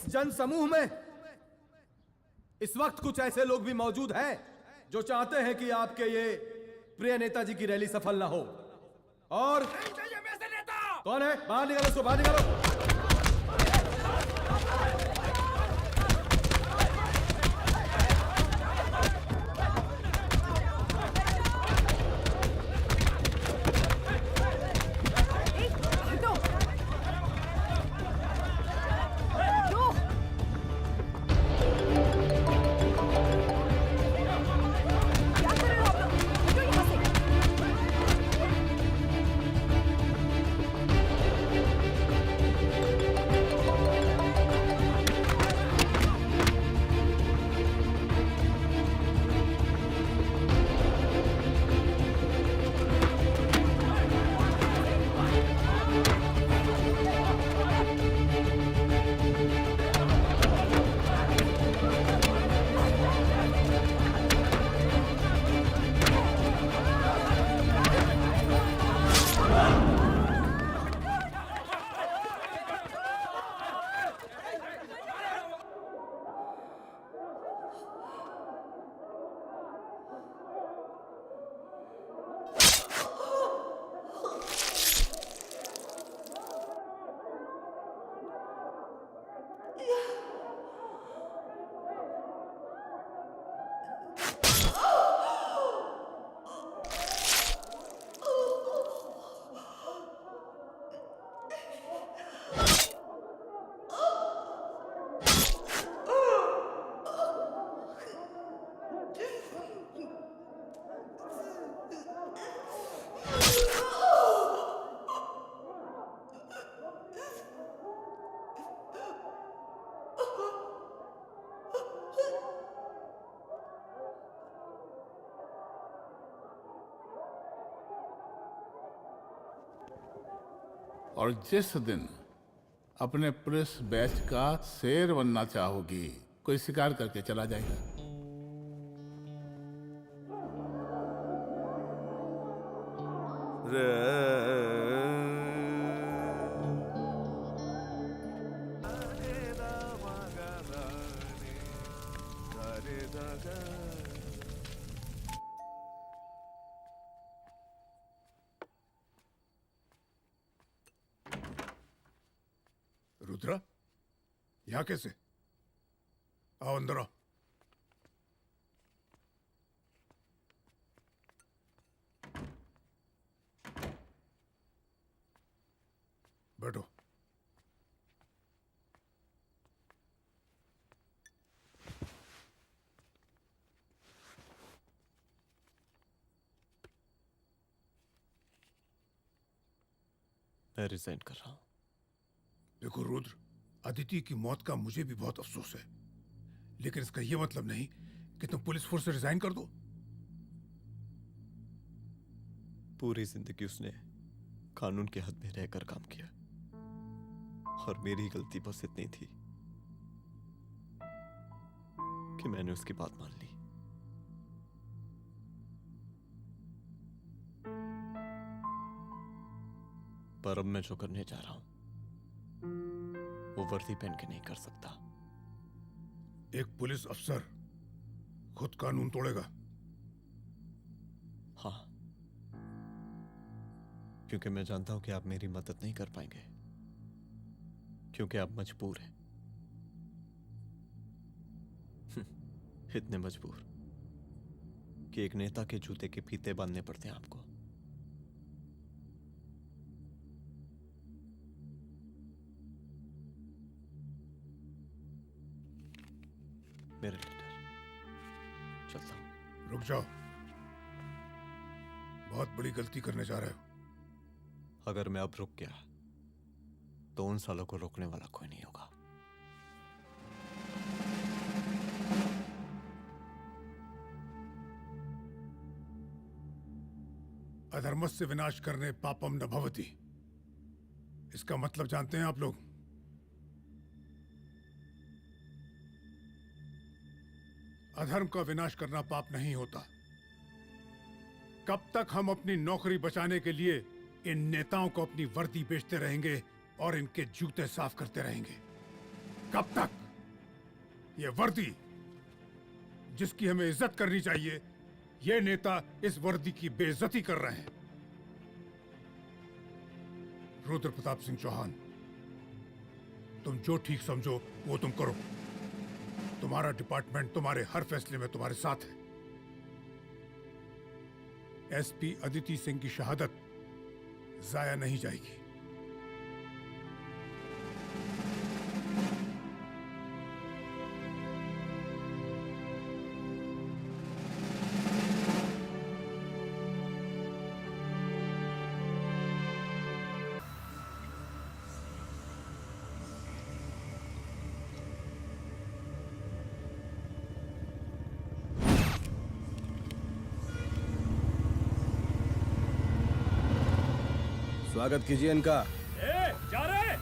जन समूह में इस वक्त कुछ ऐसे लोग भी मौजूद हैं जो चाहते हैं कि आपके ये प्रिय नेताजी की रैली सफल ना हो। और कौन है? बाहर निकालो उसको, बाहर निकालो। और जिस दिन अपने पुलिस बैच का शेर बनना चाहोगी, कोई शिकार करके चला जाएगा। रुद्रा, यहाँ कैसे? आओ अंदर आओ। बैठो। मैं रिजाइन कर रहा हूं। देखो रुद्र, अदिति की मौत का मुझे भी बहुत अफसोस है, लेकिन इसका यह मतलब नहीं कि तुम पुलिस फोर्स से रिजाइन कर दो। पूरी जिंदगी उसने कानून के हद में रहकर काम किया और मेरी गलती बस इतनी थी कि मैंने उसकी बात मान ली। पर अब मैं जो करने जा रहा हूं वो वर्दी पहन के नहीं कर सकता। एक पुलिस अफसर खुद कानून तोड़ेगा? हाँ, क्योंकि मैं जानता हूं कि आप मेरी मदद नहीं कर पाएंगे, क्योंकि आप मजबूर हैं। इतने मजबूर कि एक नेता के जूते के फीते बांधने पड़ते हैं आपको। मेरे लीडर, चलता हूं। रुक जाओ, बहुत बड़ी गलती करने जा रहे हो। अगर मैं अब रुक गया तो उन सालों को रोकने वाला कोई नहीं होगा। अधर्मस्य विनाश करने पापम न भवति, इसका मतलब जानते हैं आप लोग? अधर्म का विनाश करना पाप नहीं होता। कब तक हम अपनी नौकरी बचाने के लिए इन नेताओं को अपनी वर्दी बेचते रहेंगे और इनके जूते साफ करते रहेंगे? कब तक? ये वर्दी जिसकी हमें इज्जत करनी चाहिए, ये नेता इस वर्दी की बेइज्जती कर रहे हैं। रुद्र प्रताप सिंह चौहान, तुम जो ठीक समझो वो तुम करो। तुम्हारा डिपार्टमेंट तुम्हारे हर फैसले में तुम्हारे साथ है। एसपी अदिति सिंह की शहादत जाया नहीं जाएगी। स्वागत कीजिए इनका। जा रहे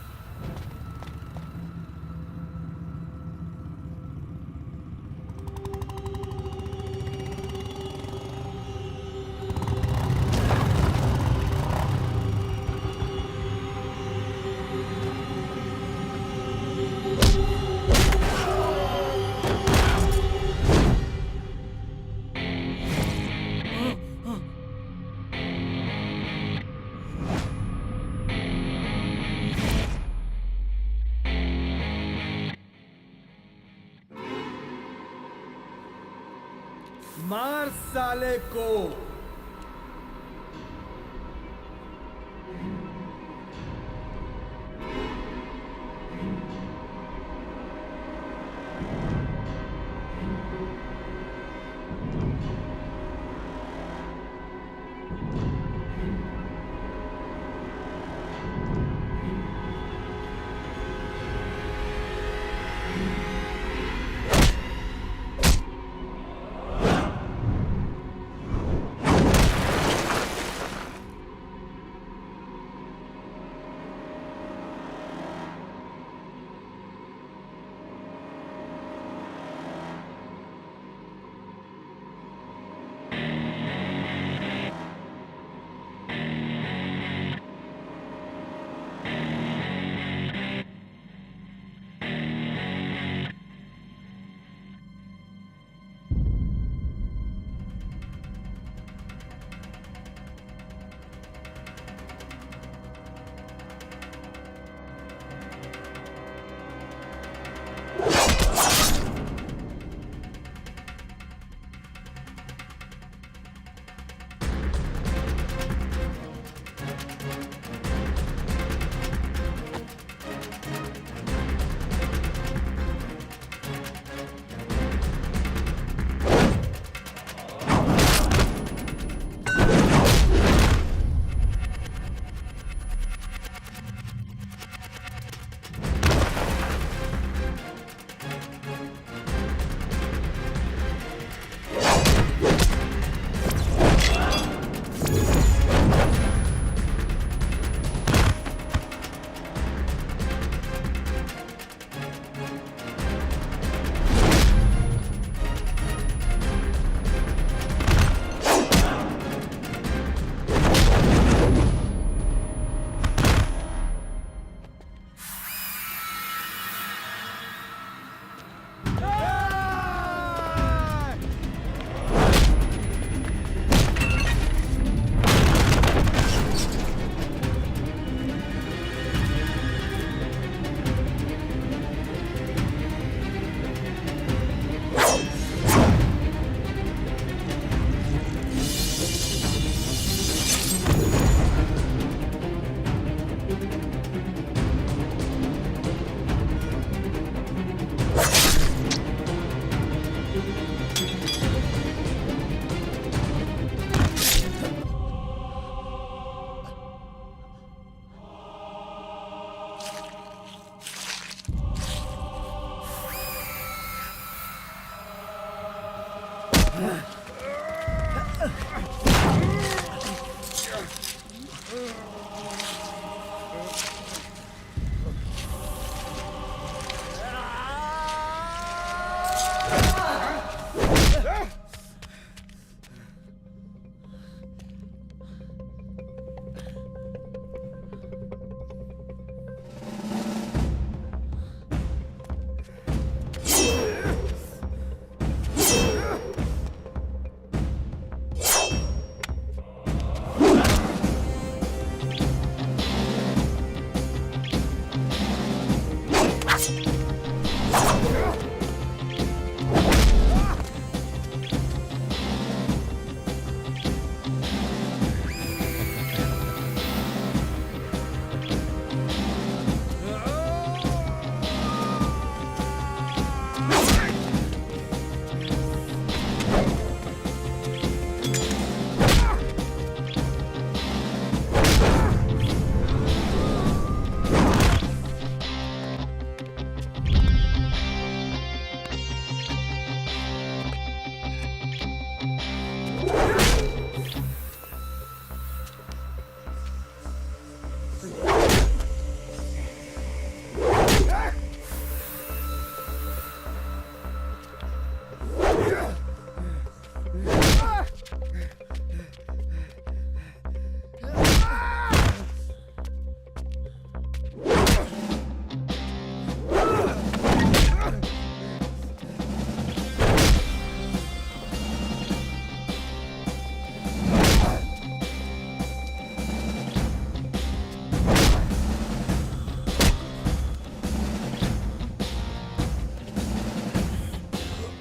मार साले को।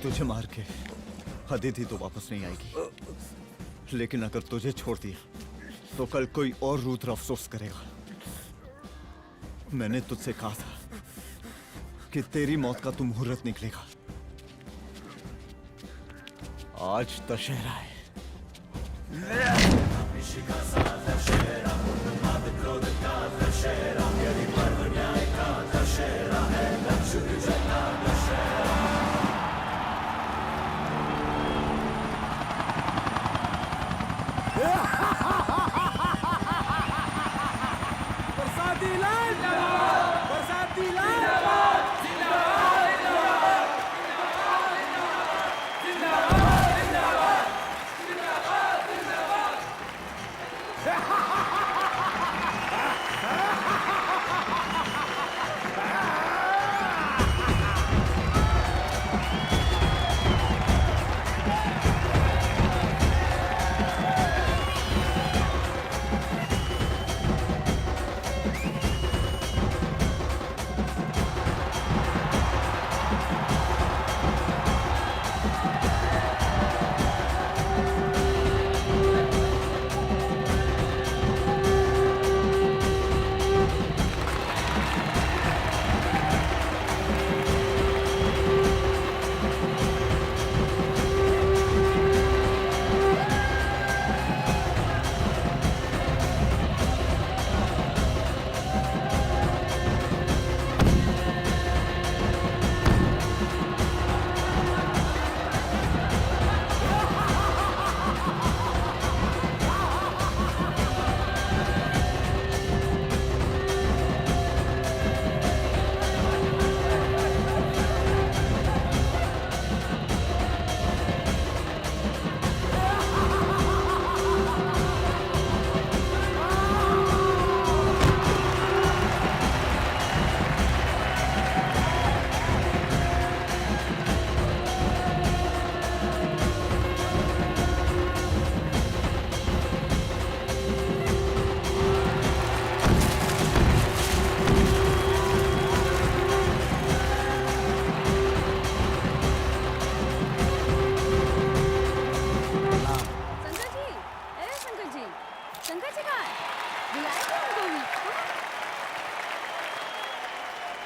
तुझे मार के अदिति तो वापस नहीं आएगी, लेकिन अगर तुझे छोड़ दिया तो कल कोई और रुद्र अफसोस करेगा। मैंने तुझसे कहा था कि तेरी मौत का तू मुहूर्त निकलेगा। आज दशहरा है। बरसाती लाल बरसाती लाल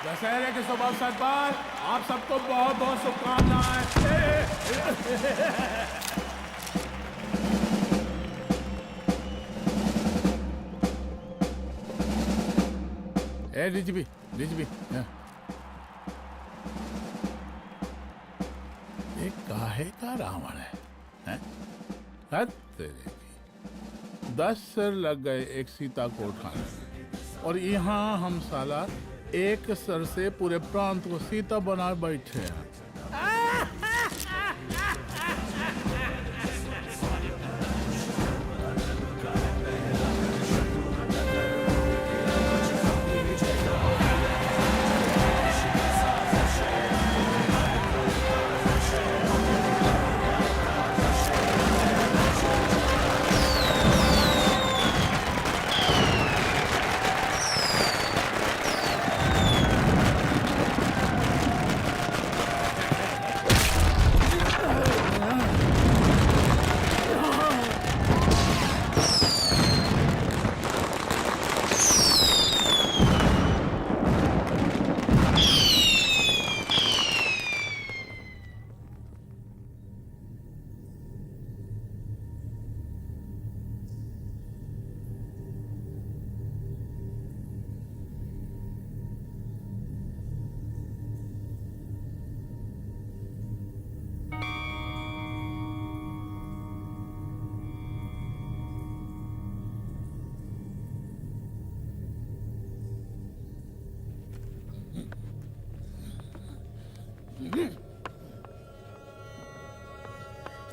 दशहरे के शुभ अवसर पर आप सबको बहुत बहुत शुभकामनाएं। डीजीपी ये काहे का रावण है? हैं? हद तेरे की। 10 सर लग गए एक सीता को उठाने में। और यहाँ हम साला एक सर से पूरे प्रांत को सीता बना बैठे हैं।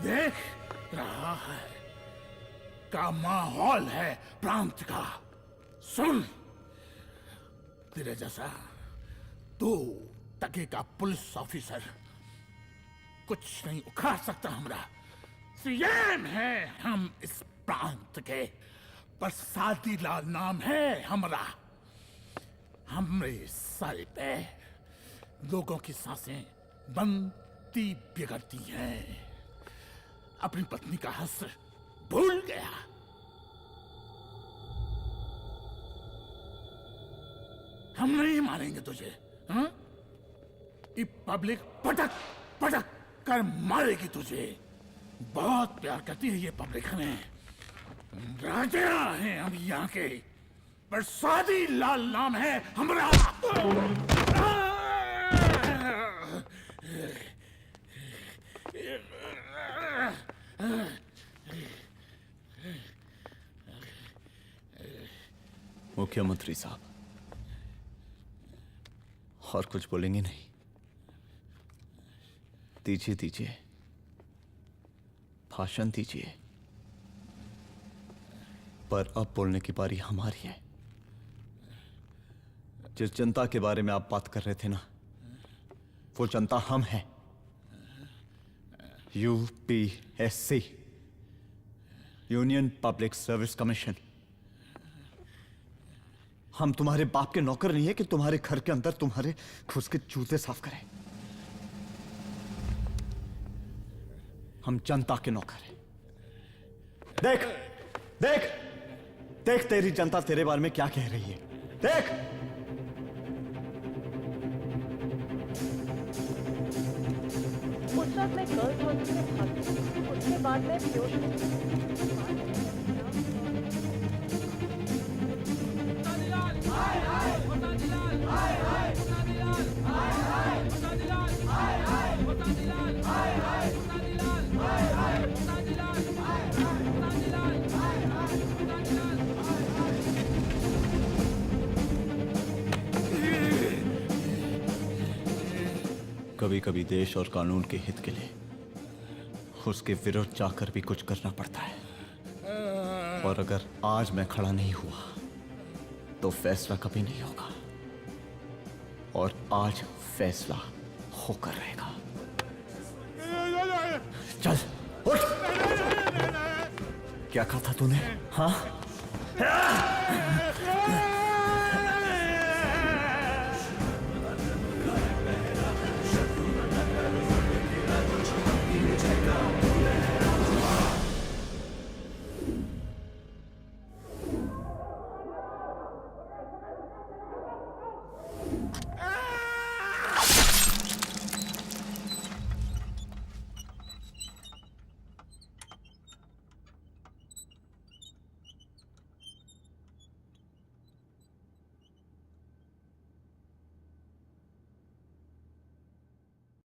देख रहा है का माहौल है प्रांत का। सुन, तेरे जैसा 2 टके का पुलिस ऑफिसर कुछ नहीं उखाड़ सकता। हमरा सीएम है हम इस प्रांत के, प्रसादी लाल नाम है हमरा। हमरे सर पे लोगों की सांसें बनती बिगड़ती हैं। अपनी पत्नी का हंस भूल गया। हम नहीं मारेंगे तुझे। हाँ? ये पब्लिक पटक पटक कर मारेगी तुझे। बहुत प्यार करती है ये पब्लिक हमें। राजा हैं हम यहाँ के, प्रसादी लाल नाम है हमारा। मुख्यमंत्री साहब, और कुछ बोलेंगे नहीं? दीजिए दीजिए, भाषण दीजिए। पर अब बोलने की बारी हमारी है। जिस जनता के बारे में आप बात कर रहे थे ना, वो जनता हम हैं। UPSC, union public service commission. हम तुम्हारे बाप के नौकर नहीं है कि तुम्हारे घर के अंदर तुम्हारे खुद के जूते साफ करें। हम जनता के नौकर हैं। देख देख देख, तेरी जनता तेरे बारे में क्या कह रही है। देख, उस वक्त मैं गर्ल्स हॉस्टल में भागी। उसके बाद मैं बेहोश कभी कभी देश और कानून के हित के लिए उसके विरुद्ध जाकर भी कुछ करना पड़ता है। और अगर आज मैं खड़ा नहीं हुआ तो फैसला कभी नहीं होगा, और आज फैसला होकर रहेगा। चल उठ। क्या कहा था तूने? हाँ?